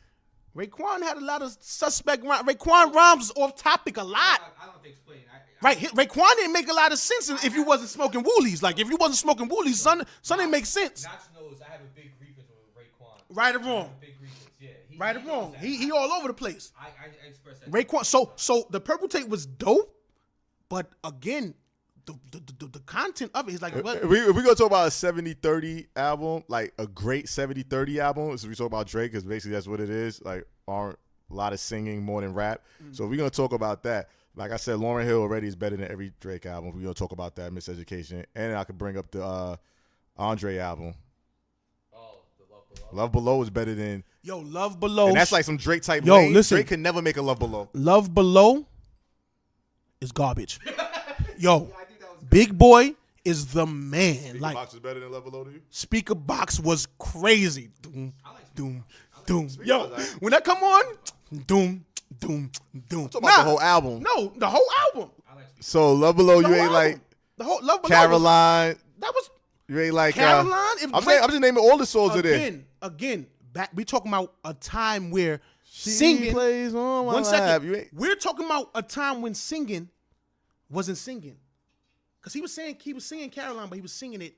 Raekwon had a lot of suspect rhymes. Raekwon rhymes was off topic a lot. I don't have to explain. Right, Raekwon didn't make a lot of sense if you wasn't smoking woolies. Like if you wasn't smoking woolies, son didn't make sense. Nacho knows I have a big grievance with Raekwon. Right or I have wrong. a big grievance, yeah. Right or knows wrong. that. He all over the place. I express that. Raekwon. So the Purple Tape was dope, but again, the content of it is like what? If we gonna talk about a 70-30 album, like a great 70-30 album, so we talk about Drake, because basically that's what it is. Like aren't a lot of singing more than rap. So if we're gonna talk about that, like I said, Lauryn Hill already is better than every Drake album. We're gonna talk about that, Miseducation, and I could bring up the Andre album. Oh, the Love Below. Love Below is better than, Yo, Love Below. and that's like some Drake type. Yo, lane. listen. Drake can never make a Love Below. Love Below is garbage. Yo, Big Boy is the man. Like Box is better than Love Below to you? Speaker Box was crazy. Doom, doom, doom. Speaker Yo, Box, right? when that come on, doom, doom, doom. Talk about the whole album. No, the whole album. So Love Below, The you whole ain't like album. The whole Love Below. Caroline. That was You ain't like Caroline. If I'm Drake- just naming all the songs of there. Again, back. We talking about a time where She singing. plays on my One lap. second. You ain't, We're talking about a time when singing wasn't singing, because he was singing Caroline, but he was singing it.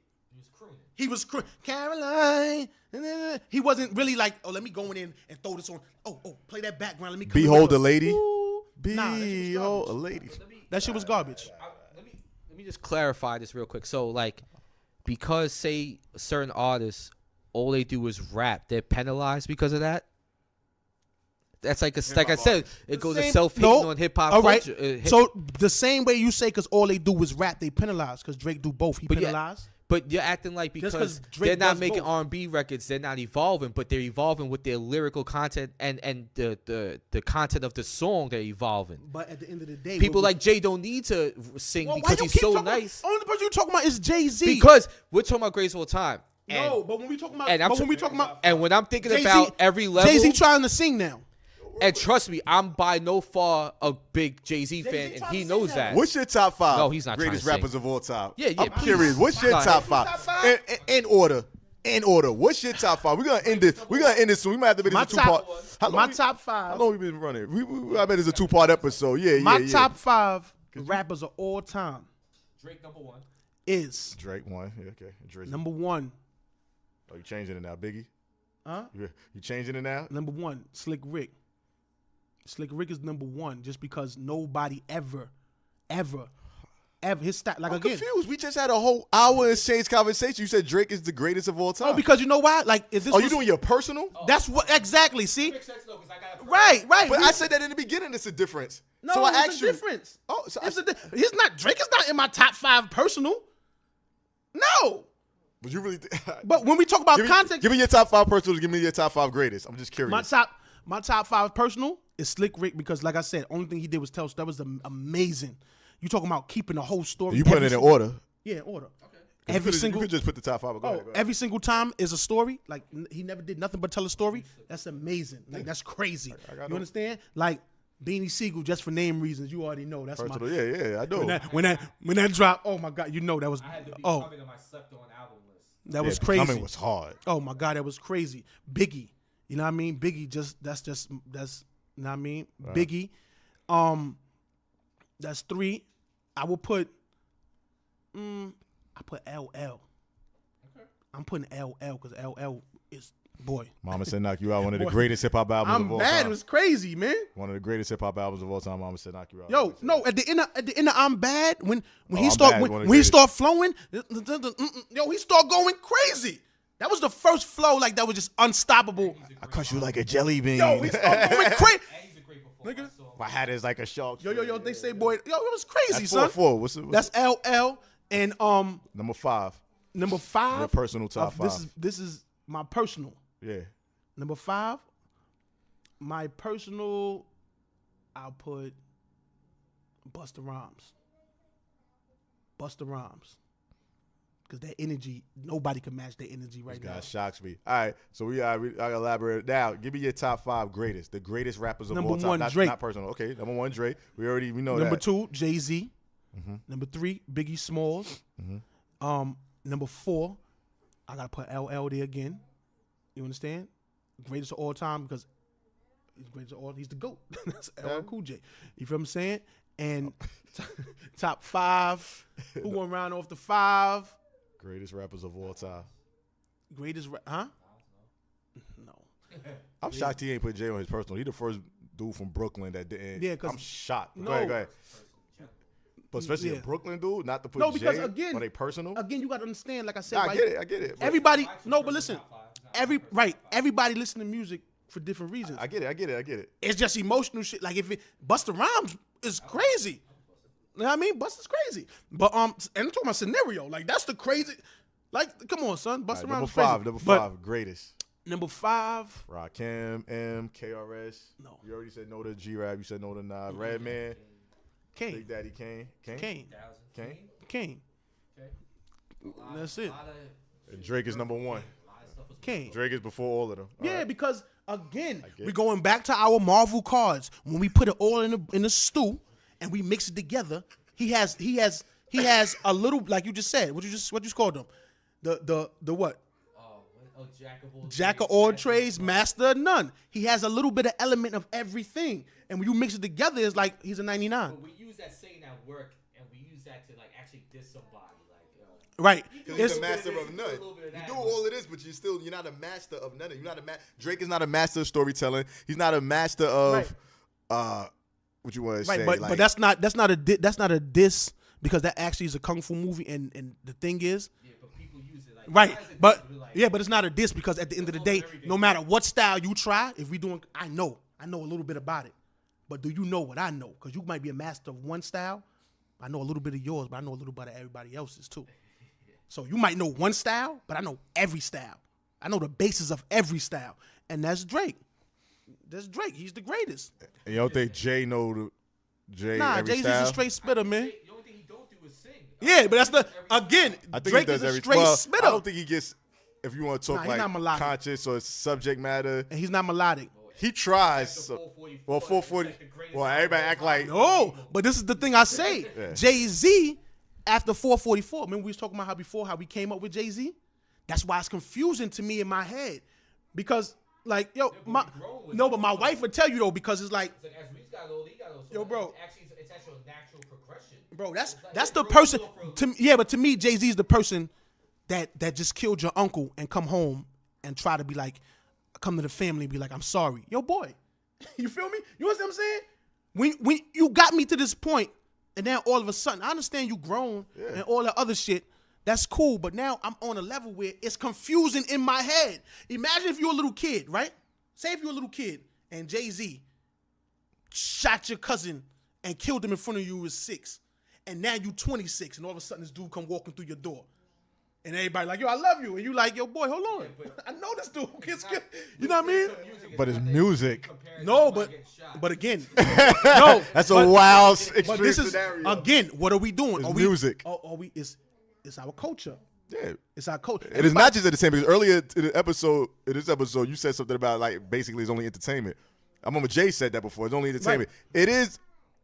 He was crooning. Caroline. He wasn't really like, oh, let me go in and throw this on. Oh, play that background. Let me come Behold in a lady. Ooh. Nah, that shit was Behold a garbage. lady. That shit was garbage. Let me just clarify this real quick. So, like, because say certain artists, all they do is rap, they're penalized because of that. That's like I said, it goes to self-hating on hip hop All right. culture. So the same way you say, because all they do is rap, they penalize. Because Drake do both. He But yeah, penalized. But you're acting like Just because 'cause Drake they're not does making both. R&B records, they're not evolving, but they're evolving with their lyrical content and the content of the song. They're evolving. But at the end of the day, People like Jay don't need to sing Well, why because you he's keep so talking nice. Only person you talking about is Jay-Z. Because we're talking about Graceful Time. And, no, but when we talking about, and I'm but when tr- we talking about and when I'm thinking Jay-Z, about every level, Jay-Z trying to sing now. and trust me, I'm by no far a big Jay-Z fan, and trying he to knows sing that. What's your top five? No, he's not greatest trying to rappers of all time. Yeah, I'm please. curious. What's your Go top ahead. five? Top five? In order. In order. What's your top five? We're gonna end this. We're gonna end this soon. We might have to make My this a two-part. top, my top How five. long we been running? I bet it's a two-part episode. Yeah, My yeah. top five rappers of all time Drake number one. is Drake one. Yeah, okay. Drizzy. number one. Oh, you changing it now, Biggie? Huh? You changing it now? Number one, Slick Rick. Slick Rick is number one just because nobody ever ever. His stat, like I'm again. confused. We just had a whole hour exchange conversation. You said Drake is the greatest of all time. Oh, because you know why? Like, if this Oh, was, you doing your personal? that's what exactly. See, Makes sense though, 'cause I got a right. But We- I said that in the beginning. It's a difference. no, so I it's asked a you. difference. Oh, so It's he's not Drake is not in my top 5 personal. No, But you really? but when we talk about give me, context, give me your top 5 personals. Give me your top 5 greatest. I'm just curious. my top 5 personal is Slick Rick because, like I said, only thing he did was tell. That was amazing. You talking about keeping the whole story? You put it in order. Yeah, in order. You Every could- single. You could just put the top 5. Go ahead. Every single time is a story. Like he never did nothing but tell a story. That's amazing. Like that's crazy. got You no- understand? Like Beanie Siegel, just for name reasons, you already know. That's Personal. my. Yeah, I know. When that drop, oh my god, you know that was. I had to be Oh, coming on my slept on album list. that was Becoming crazy. was hard. Oh my god, that was crazy. Biggie, you know what I mean? Biggie, that's you know what I mean? Biggie, that's 3. I will put. I put LL. Okay. I'm putting LL because LL is boy. Mama said knock you out. One of the Boy, greatest hip hop albums of I'm all mad. It time. was crazy, man. One of the greatest hip hop albums of all time. Mama said knock you out. Yo, no, at the end of I'm bad when he I'm start Bad, when, one of the when he greatest. start flowing, yo, he start going crazy. That was the first flow like that was just unstoppable. I cut you like a jelly bean. Yo, he start going crazy. And he's a great performer. Nigga. So My hat is like a shark. Yo, they say boy, yo, it was crazy, That's son. 4-4. What's That's LL and number 5? number 5. Your personal top 5. This is my personal. Yeah. Number 5, my personal, I'll put Busta Rhymes. Busta Rhymes. Because that energy, nobody can match that energy right now. God shocks me. All right, so we I elaborate now. Give me your top 5 greatest, the greatest rappers of Number all time. 1, Not, Drake. not personal. Okay, number 1, Drake. We know Number that. 2, Jay-Z. Number 3, Biggie Smalls. Number 4, I gotta put LL there again. You understand? Greatest of all time because he's greatest of all. He's the GOAT. That's LL Cool J. You feel what I'm saying? And top 5. Who gonna round off the 5? Greatest rappers of all time. Greatest, huh? No. I'm shocked he ain't put Jay on his personal. He the first dude from Brooklyn that didn't. Yeah, 'cause- I'm shocked. No. Go ahead. But especially Yeah. a Brooklyn dude, not to put No, because Jay again, on a personal. Again, you gotta understand. Like I said, Nah, I right? get it. But Everybody, no, but listen. Everybody listen to music for different reasons. I get it. It's just emotional shit. Like if it Busta Rhymes is crazy. You know what I mean? Busta's crazy. But and I'm talking about scenario. Like that's the crazy. Like, come on, son. Busta All right, Rhymes. number crazy. 5, greatest. Number 5. Rakim, M, KRS. No. You already said no to G-Rap. You said no to Nas. Redman, Kane. Big Daddy Kane. Kane. Kane. Kane. Okay. That's it. And Drake is number 1. Kane. Drake is before all of them. All Yeah, right. because again, get we're it. going back to our Marvel cards. When we put it all in the stew and we mix it together, he has a little, like you just said. What you called them? The what? Jack of all trades, master of none. He has a little bit of element of everything, and when you mix it together, it's like he's a 99. But we use that saying at work, and we use that to like actually diss somebody. Like, Right? Because It's- he's a master of none. a little bit of You that, do but- all of this, but you're not a master of none. You're not Drake is not a master of storytelling. He's not a master of what you want to right, say. but like, that's not a diss because that actually is a kung fu movie, and the thing is. yeah, but people use it like Right, why is it but diss? We're like, yeah, but it's not a diss because at the end of the day, no matter what style you try, if we doing, I know a little bit about it, but do you know what I know? Because you might be a master of one style, I know a little bit of yours, but I know a little bit of everybody else's too. So you might know one style, but I know every style. I know the basis of every style, and that's Drake. That's Drake. He's the greatest. and you don't think Jay know Jay Nah, every Jay-Z's style? a straight spitter, man. The only thing he don't do is sing. Yeah, but that's the again. I think Drake he does is a every. straight Well, spitter, I don't think he gets. If you want to Nah, talk he not like melodic. conscious or subject matter, and he's not melodic. he tries. The So, 444, well, 440. it's like the greatest Well, song everybody of act all like time. No, but this is the thing I say. Yeah. Jay-Z, after 444, remember we was talking about how we came up with Jay-Z? That's why it's confusing to me in my head. Because, like, yo, but my we grown with no, it. but my wife would tell you, though, because it's like, It's like as Reese got older, he got older. So Yo, bro. It's actually a natural progression. bro, that's It's like that's they the grow person, up for a yeah, but to me, Jay-Z is the person that just killed your uncle and come home and try to be like, come to the family and be like, I'm sorry. Yo, boy, you feel me? You know what I'm saying? When you got me to this point, And then all of a sudden, I understand you grown and all that other shit. That's cool, but now I'm on a level where it's confusing in my head. Imagine if you're a little kid, right? Say if you're a little kid and Jay-Z shot your cousin and killed him in front of you when you was 6. And now you 26 and all of a sudden this dude come walking through your door. And everybody like, yo, I love you. And you like, yo, boy, hold on. I know this dude. You know what I mean? But it's music. No, but again, no. That's a wild extreme But this is, scenario. again, what are we doing? It's music. It's our culture. Yeah. It's our culture. It is not just entertainment. Because earlier in this episode, you said something about like basically it's only entertainment. I remember Jay said that before. It's only entertainment. Right.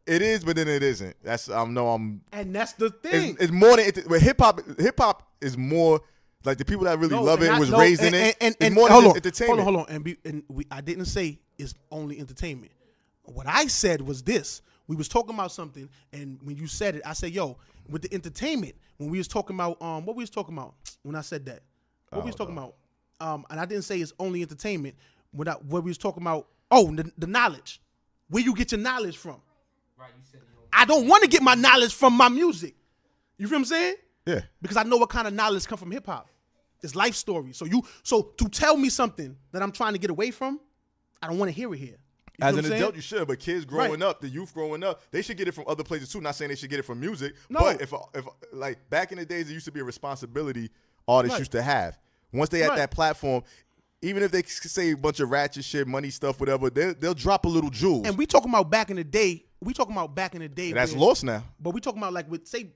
It is, but then it isn't. That's And that's the thing. It's more than but hip hop is more like the people that really love it was raised in it. It's more than just entertainment. Hold on. I didn't say it's only entertainment. What I said was this. We was talking about something, and when you said it, I said, yo, with the entertainment, when we was talking about what we was talking about when I said that. What we was talking about. And I didn't say it's only entertainment. What we was talking about, the knowledge. Where you get your knowledge from. Right, you said you don't. I don't want to get my knowledge from my music. You feel what I'm saying? Yeah. Because I know what kind of knowledge come from hip hop. It's life stories. So to tell me something that I'm trying to get away from, I don't want to hear it here. You As feel an what I'm adult, saying? you should, but kids growing up, the youth growing up, they should get it from other places too. Not saying they should get it from music, No. but if like back in the days, it used to be a responsibility artists used to have. Once they had that platform, even if they say a bunch of ratchet shit, money stuff, whatever, they'll drop a little jewels. And we talking about back in the day. And that's lost now. But we talking about like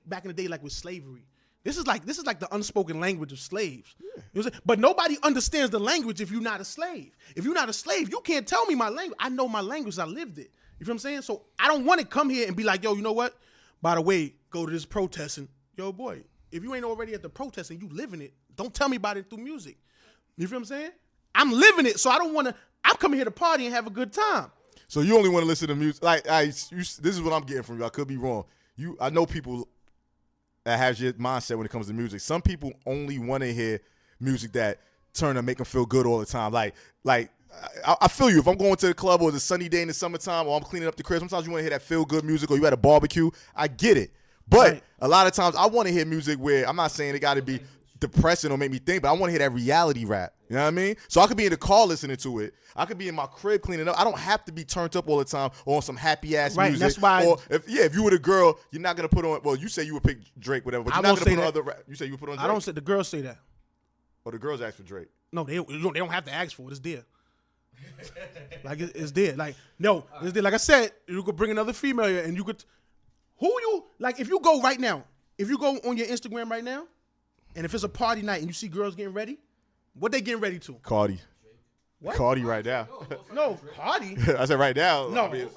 back in the day, like with slavery. This is like the unspoken language of slaves. Yeah. You know what I'm saying? But nobody understands the language if you're not a slave. If you're not a slave, you can't tell me my language. I know my language. I lived it. You feel what I'm saying? So I don't want to come here and be like, yo, you know what? By the way, go to this protesting. Yo, boy, if you ain't already at the protest and you living it, don't tell me about it through music. You feel what I'm saying? I'm living it, so I don't want to. I'm coming here to party and have a good time. So you only want to listen to music. Like, this is what I'm getting from you. I could be wrong. I know people that has your mindset when it comes to music. Some people only want to hear music that turn and make them feel good all the time. Like I feel you. If I'm going to the club or it's a sunny day in the summertime or I'm cleaning up the crib, sometimes you want to hear that feel good music or you at a barbecue. I get it. But a lot of times I want to hear music where I'm not saying it got to be depressing or make me think, but I want to hear that reality rap. You know what I mean? So I could be in the car listening to it. I could be in my crib cleaning up. I don't have to be turned up all the time or on some happy ass music. That's why. Or if you were the girl, you're not gonna put on. Well, you say you would pick Drake, whatever, but you're not gonna put on other rap. You say you would put on Drake. I don't say the girls say that. Or the girls ask for Drake. No, they don't have to ask for it. It's there. Like it's there. Like no, it's there. Like I said, you could bring another female here and you could. If you go right now, if you go on your Instagram right now, and if it's a party night and you see girls getting ready, what they getting ready to? Cardi. What? Cardi right now. No, Cardi. I said right now. No. I mean,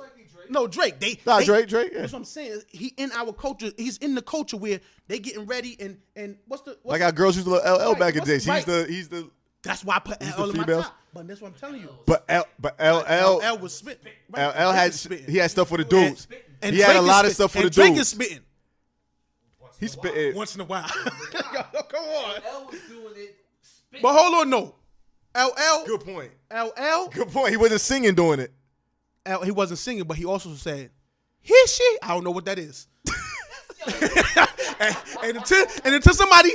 No, Drake. Drake. Yeah. That's what I'm saying. He in our culture. He's in the culture where they getting ready and what's like how girls used to love LL back in the days. Right. He's the. That's why I put He's LL the in my females. top. But that's what I'm telling you. But LL LL was spitting. Right. LL had he had stuff for the dudes. And He had Drake a is lot of spitting. stuff for And the Drake dudes. is spitting He spit once in a while. Come on. L was doing it. Spit. But hold on, no. LL. Good point. LL. Good point. He wasn't singing doing it. He wasn't singing, but he also said, "Here she." I don't know what that is. and until somebody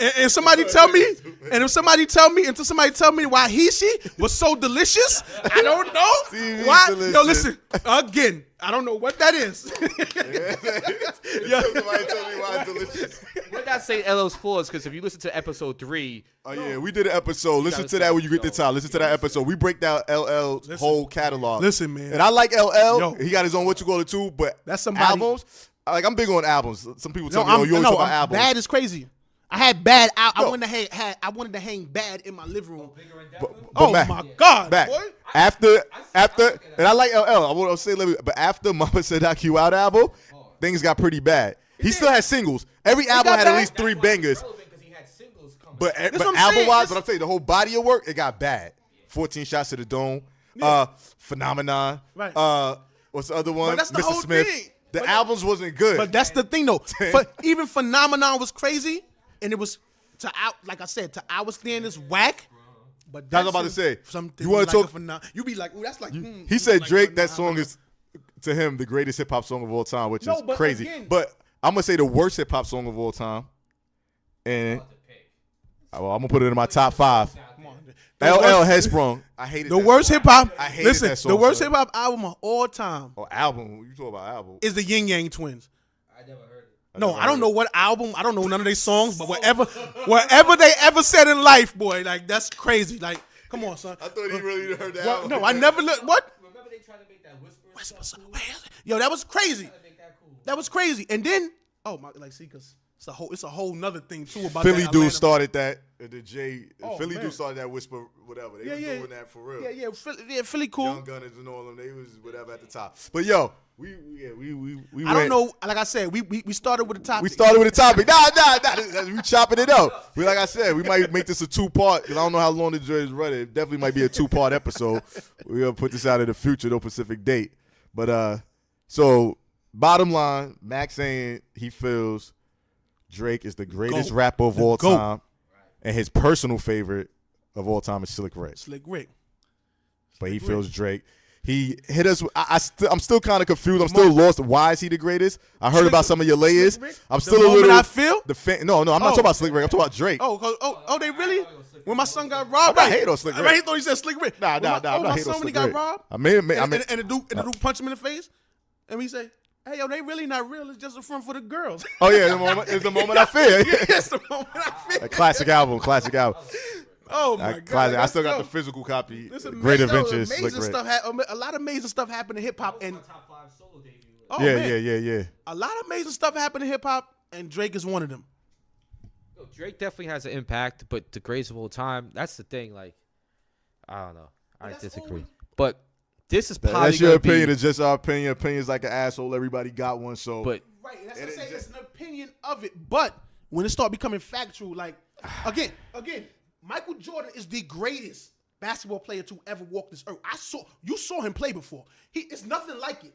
and somebody tell me, and if somebody tell me why she was so delicious, I don't know. See, Why? delicious. No, listen. Again, I don't know what that is. Yeah. Somebody tell me why it's delicious. We're not saying LL's flaws because if you listen to episode 3, Oh yeah, we did an episode. Listen to that when you get the time. Listen to that episode. We break down LL's whole catalog. Listen, man. And I like LL. Yo. He got his own what you call it too, but That's somebody- albums. Like I'm big on albums. Some people tell No, me, "Oh, you always talk about albums." Bad is crazy. I had bad. I No. wanted to hang bad in my living room. But Oh Mac, my God, Mac, boy. after, and I like LL. I want to say, but after Mama Said Knock You Out album, things got pretty bad. He still had singles. Every album got had at bad. least 3 bangers. Because he had singles coming. But what I'm album saying. wise, but I'm saying the whole body of work, it got bad. 14 Shots to the Dome, Phenomenon. Right. What's the other one? But that's the Mr. whole Smith. thing. The But- albums wasn't good. But that's the thing, though. Even Phenomenon was crazy, and it was like I said, to our standards, whack. But That's what I'm about to say. Something You wanna like talk- you be like, ooh, that's like. he said like Drake. That Phenomenon. song is to him the greatest hip hop song of all time, which No, is but crazy. again- But I'm gonna say the worst hip hop song of all time, and well, I'm gonna put it in my top 5. Come on. LL Headsprung. I hated The that worst song. hip hop. I hated Listen, that song, the worst son. hip hop album of all time Or album. You talk about album? is the Yin Yang Twins. I never heard it. No, I don't know what album. I don't know none of their songs, but whatever they ever said in life, boy, like that's crazy. Like, come on, son. I thought he really heard that. Well, album. no, I never looked. What? Remember they tried to make that whisper stuff cool? Yo, that was crazy. Tried to make that cool. That was crazy. And then, oh my, like, see, cause it's a whole nother thing too about Philly that dude Atlanta- started that. The Oh, Philly man. dude started that whisper, whatever. They was doing that for real. Philly cool. Young Gunners and all them, they was whatever at the top. But yo, we I don't know. Like I said, we started with the topic. We started with a topic. Nah. We chopping it up. Like I said, we might make this a 2-part because I don't know how long the joint is running. It definitely might be a 2-part episode. We're gonna put this out in the future, no Pacific date. But so bottom line, Mack saying he feels Drake is the greatest GOAT. rapper of The all GOAT. time, and his personal favorite of all time is Slick Rick. Slick Rick. But he feels Drake. He hit us. I'm still kind of confused. I'm still lost. Why is he the greatest? I heard about some of your layers. Slick Rick? I'm The still a moment little. I feel? No, I'm not Oh. talking about Slick Rick. I'm talking about Drake. Oh, they really? When my son got robbed, I'm not hating on Slick I Rick. he thought he said Slick Rick. Nah. When my I'm not son hating on when he Slick got Rick. robbed, I mean, and the dude punched him in the face, and he say, "Hey, yo, they really not real. It's just a front for the girls." oh yeah, it's the moment I fear. Yes, the moment I feel. A classic album. Oh my god! Classic. I still got Yo, the physical copy. listen, Great yo, Adventures. Slick Amazing Rick. stuff. A lot of amazing stuff happened in hip hop, and My top 5 solo debut. oh, Yeah, man, yeah. a lot of amazing stuff happened in hip hop, and Drake is one of them. Yo, Drake definitely has an impact, but the greatest of all time, that's the thing. Like, I don't know. I that's disagree. always- But this is probably That's your gonna opinion. be. It's just our opinion. Opinion's like an asshole. Everybody got one. So, But Right, that's And what I'm it saying. just- It's an opinion of it, but when it start becoming factual, like again, Michael Jordan is the greatest basketball player to ever walk this earth. You saw him play before. It's nothing like it.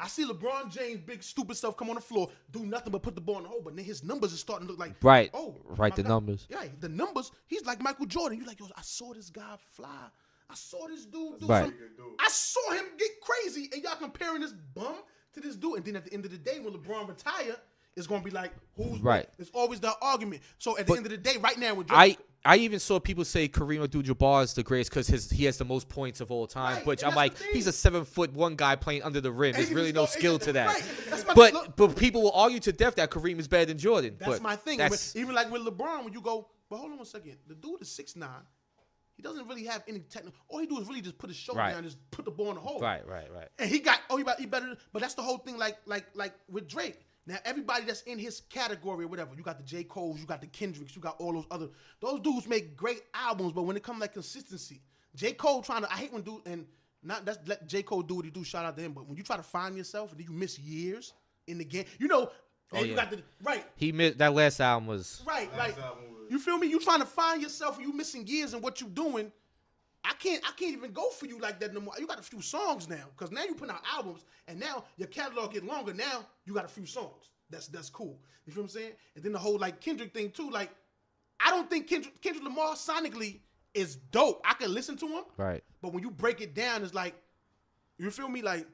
I see LeBron James, big stupid stuff, come on the floor, do nothing but put the ball in the hole. But then his numbers are starting to look like Right. Oh, Right, my the God. numbers. Yeah, the numbers. He's like Michael Jordan. You like, yo, I saw this guy fly. I saw this dude do Right. something. I saw him get crazy, and y'all comparing this bum to this dude. And then at the end of the day, when LeBron retire, it's gonna be like, who's Right. It's always the argument. So at the end of the day, right now, with Drake, I even saw people say Kareem Abdul-Jabbar is the greatest because he has the most points of all time. Right, Which and I'm that's like, the thing. he's a 7'1" guy playing under the rim. And There's he really can no score- skill to that. right. That's my thing. Look, But people will argue to death that Kareem is better than Jordan. that's but my thing. that's- Even like with LeBron, when you go, but hold on one second, the dude is 6'9". He doesn't really have any technical. All he do is really just put his shoulder Right. down, and just put the ball in the hole. Right. And he better. But that's the whole thing. Like with Drake. Now everybody that's in his category or whatever, you got the J. Cole's, you got the Kendricks, you got all those dudes make great albums. But when it comes like consistency, J. Cole I hate when dude and not that's let J. Cole do what he do. Shout out to him. But when you try to find yourself and then you miss years in the game, you yeah. got the right. He missed that last album was. Right, you feel me? You trying to find yourself and you missing years in what you doing. I can't even go for you like that no more. You got a few songs now, because now you putting out albums, and now your catalog get longer. Now you got a few songs. That's cool. You feel what I'm saying? And then the whole like Kendrick thing too. Like, I don't think Kendrick Lamar sonically is dope. I can listen to him, Right. but when you break it down, it's like, you feel me? Like,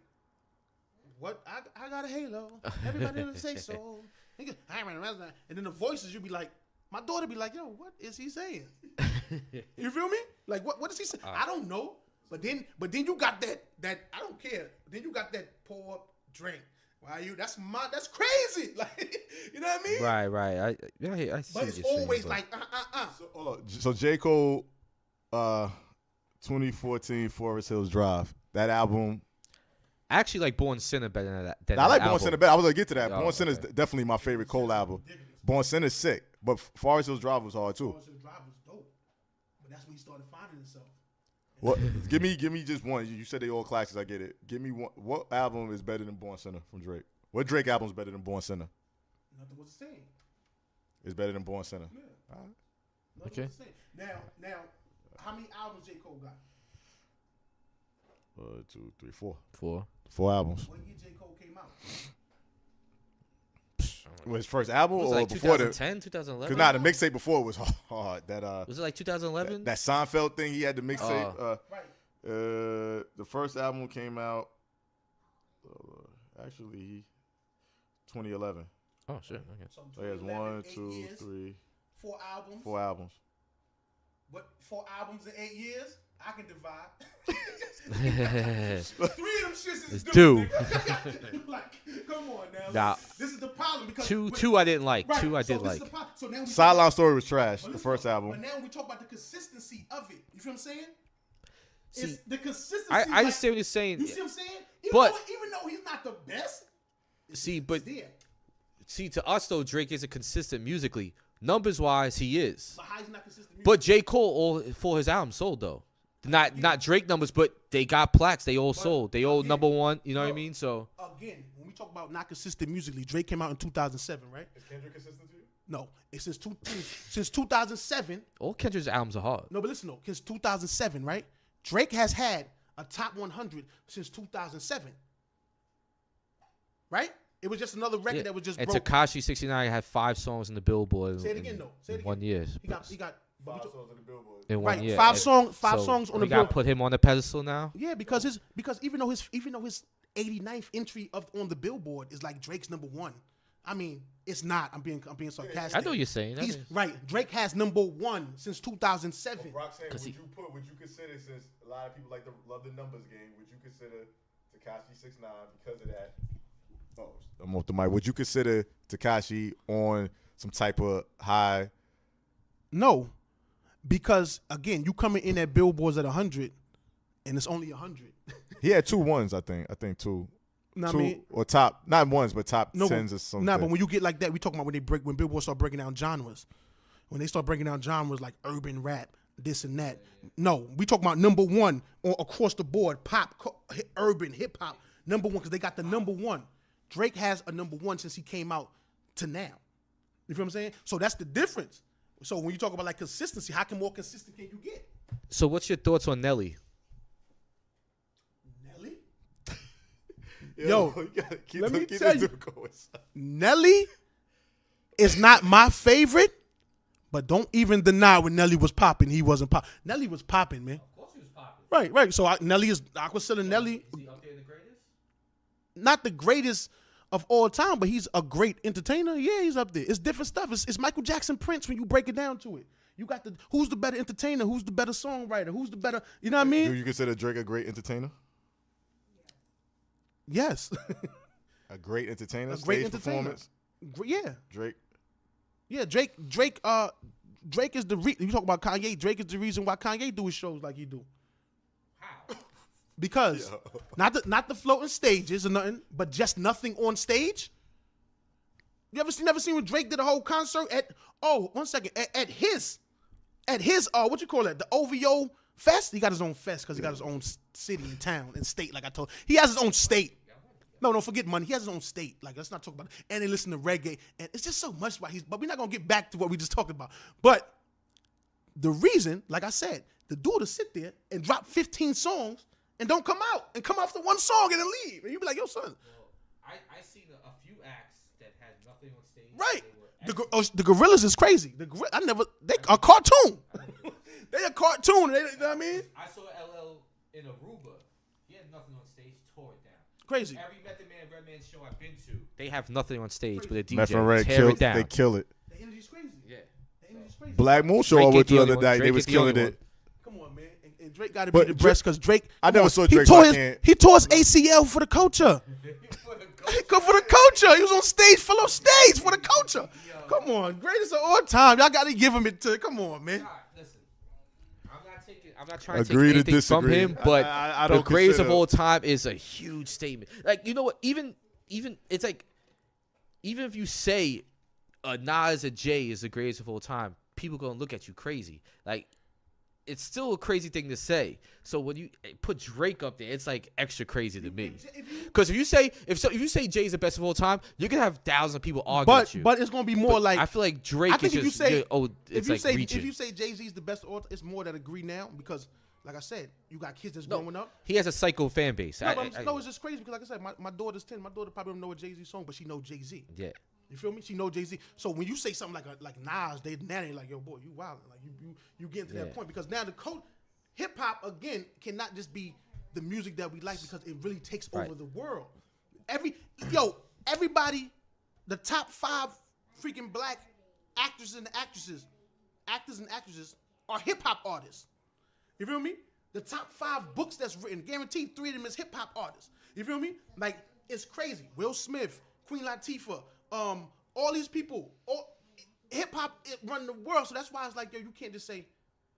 what? I got a halo. Everybody gonna say so. And then the voices, you be like, my daughter be like, yo, what is he saying? You feel me? Like, what is he saying? I don't know. But then you got that I don't care. Then you got that pour up drink. Why that's crazy. Like, you know what I mean? Right. I see But what it's you're saying, always but- like, So, hold on. So J. Cole, 2014 Forest Hills Drive. That album. I actually like Born Sinner better than that. Than I like that Born album. Sinner better. I was gonna get to that. Oh, Born Sinner is okay. definitely my favorite Cole album. Born Sinner's sick, but Forest Hills Drive was hard too. Forest Hills Drive was dope. But that's when he started finding himself. What? give me just one. You said they all classics. I get it. Give me one. What album is better than Born Sinner from Drake? What Drake album is better than Born Sinner? Nothing was the same. It's better than Born Sinner. Yeah. All right. Nothing Okay. was the same. Now, how many albums J. Cole got? 2, 3, 4. 4. 4 albums. What year J. Cole came out? Was his first album Was it or like before the? 2010, 2011? Because the mixtape before was hard. Was it like 2011? That Seinfeld thing. He had the mixtape. Right. The first album came out. Actually, 2011. Oh shit. Okay. So So he has 11, 1, 8 2, years, 3, 4 albums. 4 albums. What? 4 albums in 8 years? I can divide. 3 of them shits is It's due. due. nigga. Like, come on now. Nah. This is the problem because Two I didn't like. Right, Two I so did this like. is the problem. So now we Sideline Story was trash. But The listen, first But album. now we talk about the consistency of it. You feel what I'm saying? See, It's the consistency. I like, understand what you're saying. You see what I'm saying? But- even though he's not the best, See, but it's there. see, to us though, Drake isn't consistent musically. Numbers wise, he is. But how he's not consistent? But J. Cole, all 4 his albums sold though. Not Drake numbers, but they got plaques. They all sold. They all again, #1. You know what I look, mean? So Again, when we talk about not consistent musically, Drake came out in 2007, right? Is Kendrick consistent to you? No, it's since 2007. all Kendrick's albums are hard. No, but listen though, since 2007, right? Drake has had a top 100 since 2007, right? It was just another record Yeah. that was just And broke. Tekashi 69 had 5 songs in the Billboard. Say it again though. Say it in again. 1 year. He got. But we 5 talk- songs on the Billboard. In 1 Right, year. 5 And songs on the we got bill. put him on the pedestal now. Yeah, because even though his 89th entry on the Billboard is like Drake's #1. I mean, it's not. I'm being sarcastic. I know what you're saying. He's right. Drake has #1 since 2007. Brock saying, 'Cause would he- you consider, since a lot of people love the numbers game, would you consider Tekashi 6ix9ine because of that? Oh, I'm off the mic. Would you consider Tekashi on some type of high? No, because again, you coming in at Billboards at 100, and it's only 100. He had 2 ones, I think. I think 2. Know what 2 I mean? or top, not ones, but top No, 10s or something. Nah, but when you get like that, we talking about when Billboard start breaking down genres. When they start breaking down genres like urban rap, this and that. No, we talking about #1 or across the board, pop, urban, hip hop, #1 because they got the #1. Drake has a #1 since he came out to now. You feel what I'm saying? So that's the difference. So when you talk about like consistency, how more consistent can you get? So what's your thoughts on Nelly? Nelly? Yo, let me tell you. Nelly is not my favorite, but don't even deny when Nelly was popping, he wasn't popping. Nelly was popping, man. Of course he was popping. Right. So Nelly is, I consider Nelly Is he up there the greatest? not the greatest of all time, but he's a great entertainer. Yeah, he's up there. It's different stuff. It's Michael Jackson, Prince when you break it down to it. You got who's the better entertainer? Who's the better songwriter? Who's the better, you know what I mean? Do you consider Drake a great entertainer? Yes. A great entertainer? A great Stage entertainer. performance? Yeah. Drake? Yeah, Drake is the you talk about Kanye, Drake is the reason why Kanye do his shows like he do. How? Because not the floating stages or nothing, but just nothing on stage. You never seen when Drake did a whole concert at at his what you call it, the OVO Fest? He got his own fest because he got his own city and town and state, like I told. He has his own state. No, don't forget money. He has his own state. Like, let's not talk about it. And they listen to reggae. And it's just so much why but we're not gonna get back to what we just talked about. But the reason, like I said, the dude to sit there and drop 15 songs and don't come out and come off the one song and then leave. And you be like, yo, son. Well, I seen a few acts that had nothing on stage. Right. They were The Gorillas is crazy. They a cartoon. They a cartoon. You know what I mean? I saw LL in Aruba. He had nothing on stage, tore it down. Crazy. Every Method Man, Redman show I've been to. They have nothing on stage, but a Meth and Red DJ tear kill it down. They kill it. The energy's crazy. Yeah. The energy's crazy. Black Moon show Drake I ain't went the to the only other one. night. They Drake was ain't the only killing one. it. Come on, man. And Drake got to But be the best because Drake. I never saw Drake, He but tore I his, can't- he tore his ACL for the culture. For the For the culture. He was on stage, full of stage for the culture. Come on. Greatest of all time. Y'all got to give him it to. Come on, man. God, listen. I'm not trying to Agree to take anything from disagree. him, But I the don't greatest of consider- all time is a huge statement. Like, you know what? Even it's like, even if you say Nas and Jay is the greatest of all time, people gonna look at you crazy. Like, it's still a crazy thing to say. So when you put Drake up there, it's like extra crazy to me. Because if you say Jay's the best of all time, you're gonna have thousands of people argue with you. But it's gonna be more But like I feel like Drake I think is if you just say it's like reaching. if you say Jay-Z's the best of all, it's more that agree now because like I said, you got kids that's No, growing up. he has a psycho fan base. No, but it's just crazy because like I said, my daughter's 10. My daughter probably don't know a Jay-Z song, but she know Jay-Z. Yeah. You feel me? She know Jay-Z. So when you say something like Nas, they like, yo, boy, you wild. Like you getting to Yeah. that point because now the hip hop again cannot just be the music that we like because it really takes Right. over the world. Everybody, the top 5 freaking black actors and actresses are hip hop artists. You feel me? The top 5 books that's written, guaranteed 3 of them is hip hop artists. You feel me? Like, it's crazy. Will Smith, Queen Latifah, all these people, hip hop run the world. So that's why it's like, yo, you can't just say,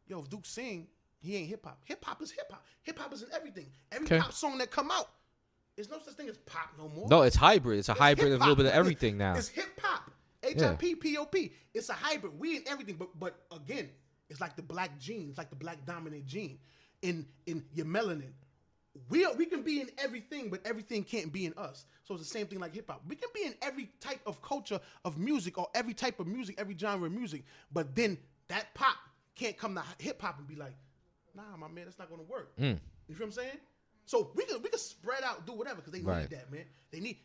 yo, if Duke sing, he ain't hip hop. Hip hop is hip hop. Hip hop is in everything. Every pop song that come out, there's no such thing as pop no more. No, it's hybrid. It's a hybrid of a little bit of everything now. It's hip hop. H-I-P-P-O-P. It's a hybrid. We in everything. But again, it's like the black gene. It's like the black dominant gene in your melanin. We can be in everything, but everything can't be in us. So it's the same thing like hip hop. We can be in every type of culture of music or every type of music, every genre of music. But then that pop can't come to hip hop and be like, nah, my man, that's not gonna work. You feel what I'm saying? So we can spread out, do whatever, because they need that, man. They need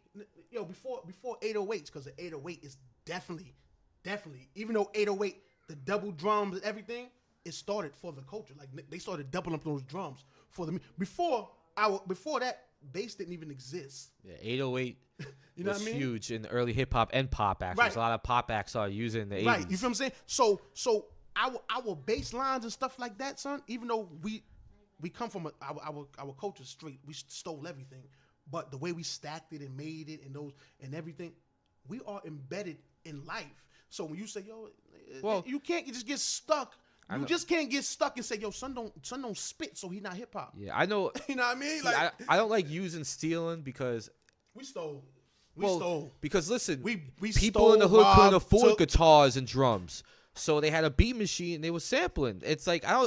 before 808s, because the 808 is definitely, even though 808, the double drums and everything, it started for the culture. Like they started doubling up those drums for the before that bass didn't even exist. Yeah, 808 you know was what I mean? huge in the early hip hop and pop acts. Right. A lot of pop acts are using the 80s. Right, you feel what I'm saying? So our bass lines and stuff like that, son, even though we come from our culture straight, we stole everything, but the way we stacked it and made it and everything, we are embedded in life. So when you say, yo, Well, you can't just get stuck. You just can't get stuck and say, yo, son don't spit, so he not hip hop. Yeah, I know. You know what I mean? See, Like I don't like using stealing because we stole. We stole. Because listen, We people stole, in the hood couldn't robbed, afford took. guitars and drums, so they had a beat machine and they were sampling. It's like I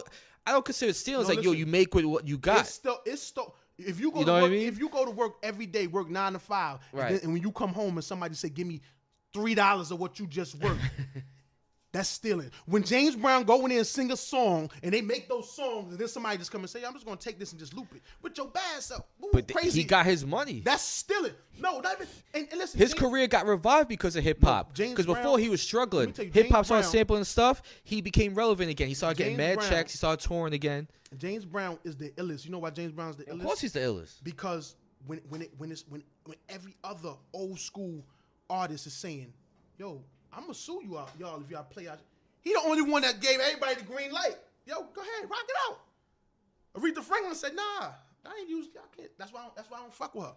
don't consider stealing. It's No, like, yo, listen. you make with what you got. It's still. If you go You to know work, what I mean? if you go to work every day, work 9 to 5, Right. and when you come home and somebody say, "Give me $3 of what you just worked," that's stealing. When James Brown go in there and sing a song, and they make those songs, and then somebody just come and say, "I'm just gonna take this and just loop it with your bad self." Ooh, But crazy. he got his money. That's stealing. No, not even. And listen, His James- career got revived because of hip hop. James Because before Brown- he was struggling, let me tell you, hip hop James started Brown- sampling stuff. He became relevant again. He started getting James mad Brown- checks. He started touring again. James Brown is the illest. You know why James Brown is the illest? Of course, he's the illest. Because when every other old school artist is saying, "Yo, I'm gonna sue you out, y'all if y'all play out," he the only one that gave everybody the green light. Yo, go ahead, rock it out. Aretha Franklin said, "Nah, I ain't use. Y'all can't. That's why I don't fuck with her.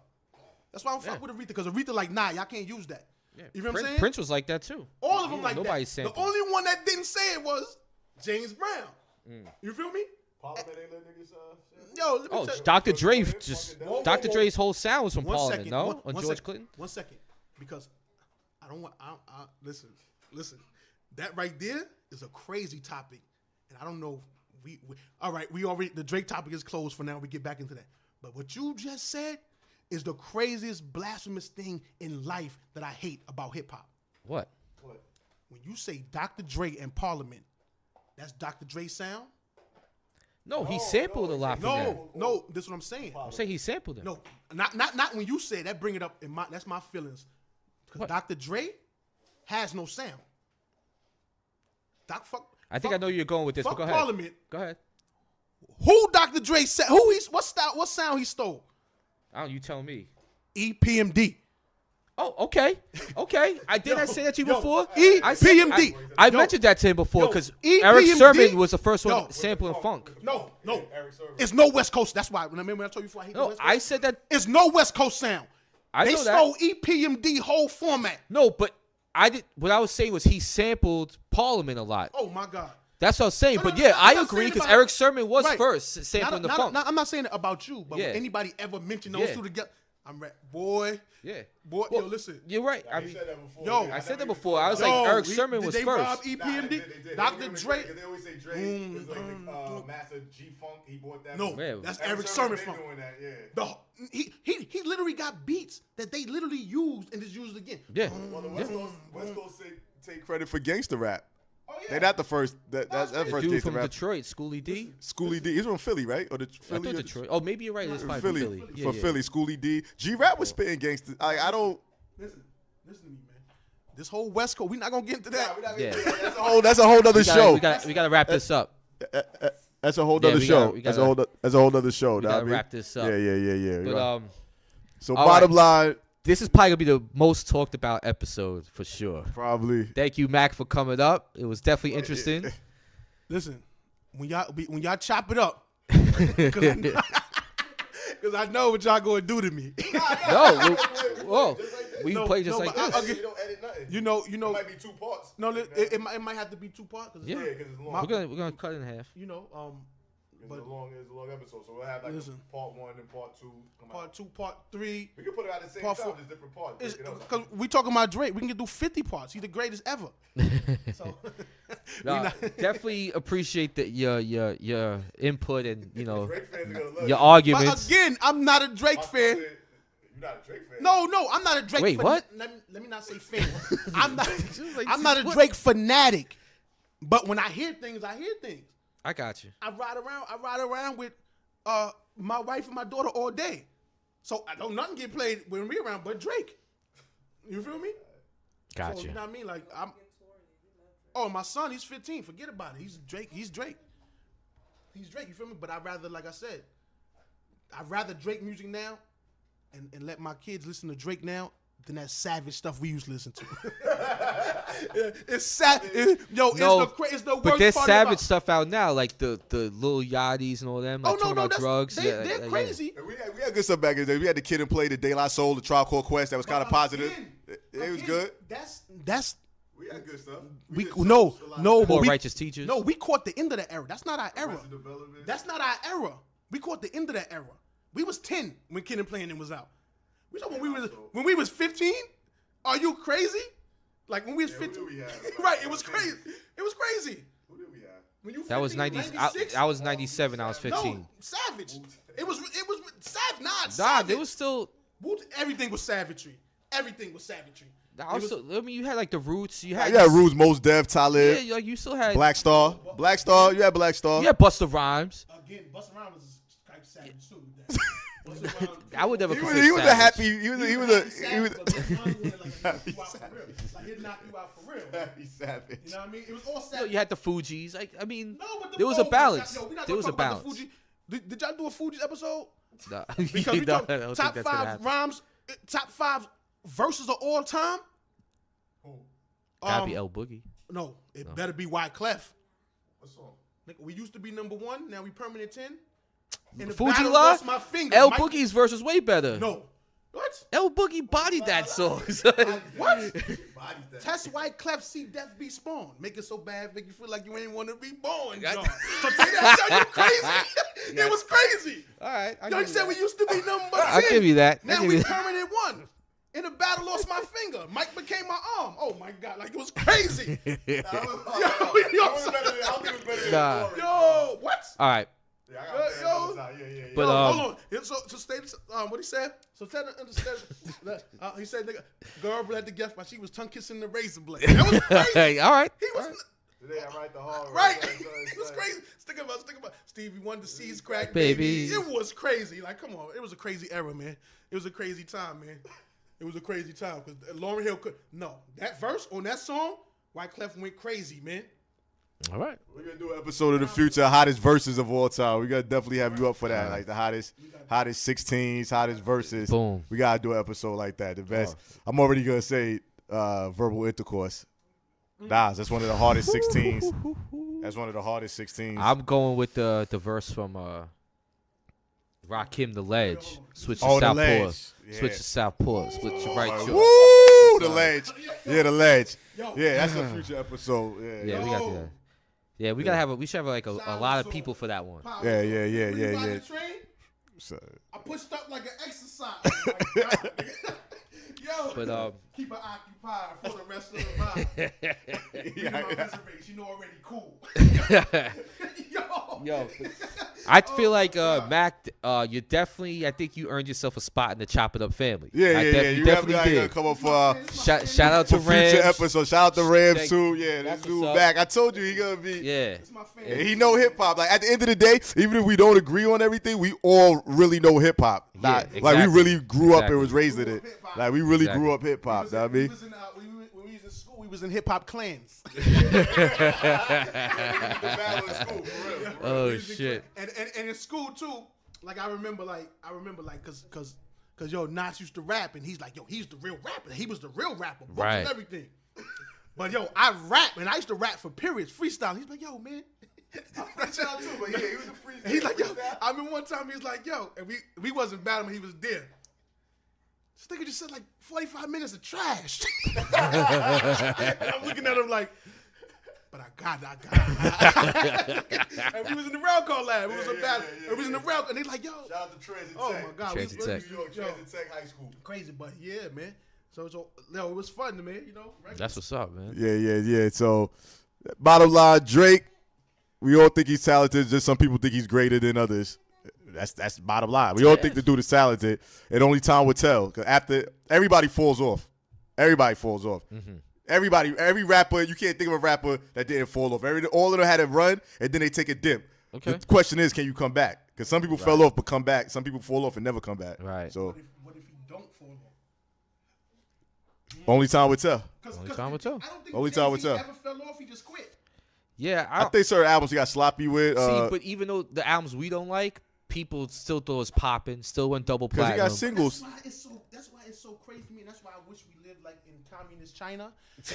That's why I don't fuck with Aretha, because Aretha like, nah, y'all can't use that." You feel what I'm saying? Prince was like that too. All of them like Nobody that. sampled. The only one that didn't say it was James Brown. You feel me? Parliament ain't let niggas shit. Yo, let me Oh, tell you. Dr. Dre just Whoa, Dr. whoa. Dre's whole sound was from One Parliament, second, no? one- On one George second, Clinton. 1 second, because I don't want. Listen. That right there is a crazy topic, and I don't know. We all right. We already the Drake topic is closed for now. We get back into that. But what you just said is the craziest blasphemous thing in life that I hate about hip hop. What? When you say Dr. Dre and Parliament, that's Dr. Dre's sound. No, he sampled a lot from that. No, this is what I'm saying. I'm saying he sampled it. No, not when you say that. Bring it up in my. That's my feelings. Because What? Dr. Dre has no sound. I think I know you're going with this, but Fuck go ahead. Parliament. Go ahead. Who Dr. Dre said? What sound he stole? Oh, you tell me. EPMD. Oh, okay. I did I say that to you before? EPMD. I mentioned that to him before Yo, because EPMD Eric Sermon was the first one Yo. sampling funk. No. It's no West Coast. That's why. Remember when I told you before I hate the No, West Coast? I said that. It's no West Coast sound. I They know that. stole EPMD whole format. No, but I did. What I was saying was he sampled Parliament a lot. Oh my God. That's what I was saying. No, But no, yeah, no, I'm I not agree saying because about- Eric Sermon was Right. first sampling the funk. I'm not saying it about you, but Yeah. when anybody ever mention those Yeah. two together, I'm right. Boy, Yeah. yo, Well, listen. You're right. I He mean, said that before. Yo, I said that before. I was Yo, like, Eric he- Sermon did was they first. rob EPMD? Dr. Dre. They always say Dre is like the master G Funk. He bought that. No, Yeah. that's Eric Sermon been funk. doing that. Yeah. He literally got beats that they literally used and just used again. Yeah. Well, the West Coast take credit for gangster rap. Oh yeah. They're not the first. That's The first dude gangster from rap. Detroit, Schoolie D. Schoolie D. He's from Philly, right? Or the I Philly? thought or Detroit. Oh, maybe you're right. It's probably from Philly. Philly. For Philly, Schoolie D. G Rap was spitting gangster. I don't. Listen to me, man. This whole West Coast, we're not gonna get into that. Yeah. That's a whole other show. We got to wrap this up. That's a whole Yeah, other we show. gotta- That's a whole other show. We got to wrap this up. Yeah. But So all bottom right. line, This is probably gonna be the most talked about episode for sure. Probably. Thank you, Mac, for coming up. It was definitely interesting. Listen, when y'all chop it up, because I know what y'all gonna do to me. No, we No, play just no, like but this. You don't edit nothing. You know. It might be 2 parts. No, it might have to be 2 parts. Yeah. Yeah, because it's long. We're gonna cut it in half. You know, It's a long episode, so we'll have like Listen. part 1 and part 2 come part out. 2, part 3. We can put it out at the same part time, 4. just different parts. Break it up. Because we talking about Drake, we can do 50 parts. He's the greatest ever. So No, definitely appreciate your input and Drake fans are gonna love your you. arguments. But again, I'm not a Drake fan. You're not a Drake fan. No, I'm not a Drake. Wait, what? Let me not say fan. I'm not. Like, I'm not a what? Drake fanatic. But when I hear things, I hear things. I got you. I ride around with my wife and my daughter all day. So I don't nothing get played when we around but Drake. You feel me? Got So, you. you know what I mean? Like oh, my son, he's 15. Forget about it. He's Drake. He's Drake. You feel me? But I'd rather, like I said, I'd rather Drake music now and let my kids listen to Drake now than that savage stuff we used to listen to. It's sad. It's No, the worst But there's part savage about- stuff out now, like the Lil Yachty's and all them. Like talking about drugs. They're Yeah. crazy. And we had good stuff back in the day. We had the Kid and Play, the De La Soul, the Tribe Called Quest. That was kind of positive. It was good. That's We had good stuff. we did no a lot. no but More we, righteous teachers. no we caught the end of that era. That's not our era. Arrested Development. That's not our era. We caught the end of that era. We was 10 when Kid and Play and was out. We talking when we was 15. Are you crazy? Like when we was 15. Who did we have? Right, it was crazy. It was crazy. Who did we have? When you That was 15, 90. 96? I was 97. I was 15. No, Savage. It was Savage. Nah, Nah, Savage. there was still. Everything was savagery. Everything was savagery. Also, I mean, you had like the Roots. You had You had Rules, Mos Def, Talib, Yeah, like you still had Black Star. Black Star. You had Black Star. You had Busta Rhymes. Again, Busta Rhymes was type savage too. With that. Busta Rhymes- I would never. He consider was a savage. happy. He was a. Like he'd knock you out for real. Happy savage. You know what I mean? It was all You know, savage. you had the Fugees. I mean, No, but there was a balance. Yo, we not There gonna was a talk about balance. the Fuji. Did y'all do a Fuji episode? Nah. Because we No, talk I don't think top that's gonna 5 happen. rhymes, top 5 verses of all time. Gotta be El Boogie. No, it better be Wyclef. What song? Nigga, we used to be number 1. Now we permanent 10. In the Fuji battle, La? lost my finger. El Mike- Boogie's verse was way better. No. What? El Boogie bodied that song. What? Test Wyclef, see death be spawned. Make it so bad, make you feel like you ain't want to be born. Got- John. So take that, yo, you crazy. It was crazy. All right. Yo, you said we used to be number 10. I'll give you that. Now we permanent 1. In the battle, lost my finger. Mike became my arm. Oh my God, like it was crazy. Yo, Nah. yo, what? All right. Yeah. But, Yo, um, hold on. So stay. What he said? So tell her understand. He said, "Nigga, girl let the guest, but she was tongue kissing the razor blade." That was crazy. Hey, all right. He was Today I write the hard right. It was crazy. Stick about Stevie Wonder seeds crack, Baby. baby. It was crazy. Like, come on, it was a crazy era, man. It was a crazy time, man. It was a crazy time because Lauryn Hill could that verse on that song. Wyclef went crazy, man. All right. We're gonna do an episode of the future, hottest verses of all time. We gotta definitely have you up for that, like the hottest 16s, hottest verses. Boom. We gotta do an episode like that. The best. I'm already gonna say verbal intercourse. That's one of the hardest 16s. That's one of the hardest 16s. I'm going with the verse from Rakim the Ledge. Switch to Oh, the Southpaw. Ledge. Yeah. Switch to Southpaw. Split your right shoulder. Woo! The ledge. Yeah, the ledge. Yo. Yeah, that's a future episode. Yeah, we got to do that. Yeah, we gotta have. We should have like a lot of people for that one. Yeah. When you ride yeah. the train, So, I pushed up like an exercise. Like, yo, But keep her occupied for the rest of the ride. You know, you know already cool. yo, I feel like Mac, you definitely. I think you earned yourself a spot in the Chop It Up family. yeah. You You definitely gotta did. come up for Shout out to future Rams. episode. Shout out to Rams Thank- too. Yeah, this that's dude what's up. back. I told you he gonna be. Yeah. It's my Yeah, family. he know hip hop. Like at the end of the day, even if we don't agree on everything, we all really know hip hop. Yeah, Like we exactly. really grew up and Exactly. was raised in it. Like we really Exactly. grew up hip hop. Know what I mean? When we was in school, we was in hip hop clans. Oh shit. And in school too, like I remember, cause Cause Nas used to rap, and he's like, he's the real rapper. He was the real rapper, books Right. and everything. But I rap, and I used to rap for periods, freestyle. He's like, man. Freestyle too, but yeah, he was a freestyle. And he's like, I remember one time he was like, and we wasn't mad at him, he was there. This nigga just said like 45 minutes of trash. And I'm looking at him like, but I got it. And we was in the rail car lab. It was a battle. It was in the rail, and they like, Shout out to Transit oh Tech. my God, Transit Tech. New York Transit Tech High School. crazy, but yeah, man. So it was fun, man. That's what's up, man. Yeah. So, bottom line, Drake. We all think he's talented. Just some people think he's greater than others. That's bottom line. We all think the dude is talented, and only time will tell. Because after everybody falls off. Mm-hmm. Every rapper, you can't think of a rapper that didn't fall off. All of them had a run, and then they take a dip. Okay. The question is, can you come back? Because some people fell off but come back. Some people fall off and never come back. Right. So What if he don't fall off? only time will tell. Only time will tell. I don't think Only time will Jay-Z tell. ever fell off. He just quit. Yeah, I think certain albums he got sloppy with. see, but even though the albums we don't like, people still thought it was popping, still went double because he platinum. got singles. That's why it's so crazy to me. That's why I wish we lived like in communist China.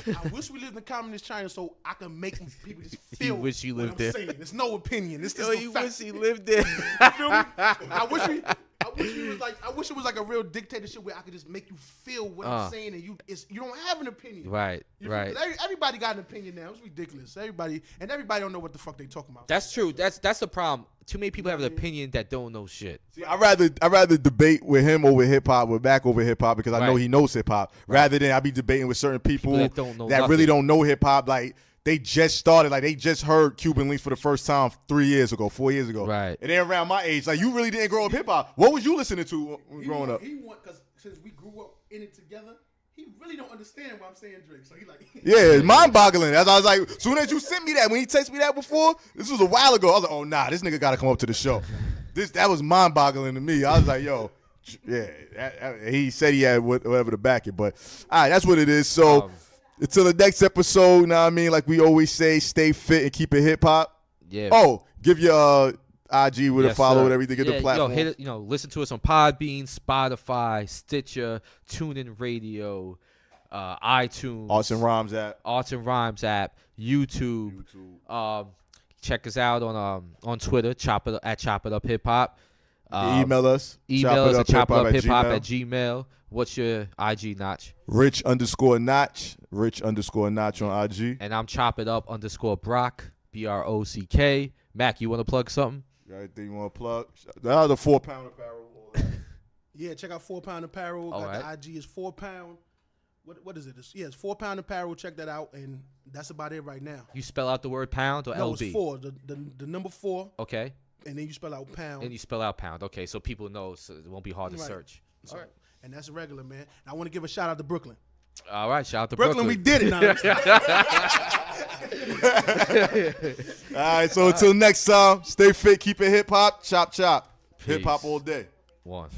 I wish we lived in communist China so I can make people just feel. wish you what lived I'm there. saying. There's no opinion. It's just Yo, no you fact. wish he lived there. You feel me? I wish it was like a real dictatorship where I could just make you feel what I'm saying, and you don't have an opinion. Right, You feel me? right. Everybody got an opinion now. It's ridiculous. Everybody don't know what the fuck they talking about. That's true. That's the problem. Too many people have an opinion that don't know shit. See, I rather debate with him over hip hop, with Mack over hip hop, because I know Right. he knows hip hop, rather than I be debating with certain people that don't know really nothing. don't know hip hop. Like they just started, like they just heard Cuban Links for the first time 4 years ago. Right. And they're around my age. Like you really didn't grow up hip hop. What was you listening to growing up? He want because since we grew up in it together, he really don't understand why I'm saying Drake. So he like, Yeah, it's mind-boggling. As I was like, soon as you sent me that, when he texted me that before, this was a while ago. I was like, oh nah, this nigga got to come up to the show. That was mind-boggling to me. I was like, yo, yeah. He said he had whatever to back it, but all right, that's what it is. So until the next episode, you know what I mean? Like we always say, stay fit and keep it hip hop. Yeah. Oh, give your IG with a Yes, follow sir. and everything. Get the platform. Yo, hit it, listen to us on Podbean, Spotify, Stitcher, TuneIn Radio, iTunes, Arts and Rhymes app. Arts and Rhymes app, YouTube. Check us out on Twitter, at Chop It Up Hip Hop. Email us. Email us at chopituphip@gmail. gmail. at Gmail. What's your IG, Notch? Rich_Notch. Rich_Notch on IG. And I'm Chop It Up _Brock, BROCK. Mac, you want to plug something? Got anything you want to plug? The 4 pound apparel. All that. yeah, check out 4 Pound Apparel. All Got right. the IG is 4 Pound. What is it? It's 4 Pound Apparel. Check that out, and that's about it right now. You spell out the word pound or No, LB? it's 4. The number 4, Okay. and then you spell out pound. And you spell out pound. Okay, so people know, so it won't be hard to Right. search. So, and that's regular, man. And I want to give a shout out to Brooklyn. All right, shout out to Brooklyn, we did it. Now. All right, so until next time, stay fit, keep it hip hop, chop. Peace. Hip hop all day. One.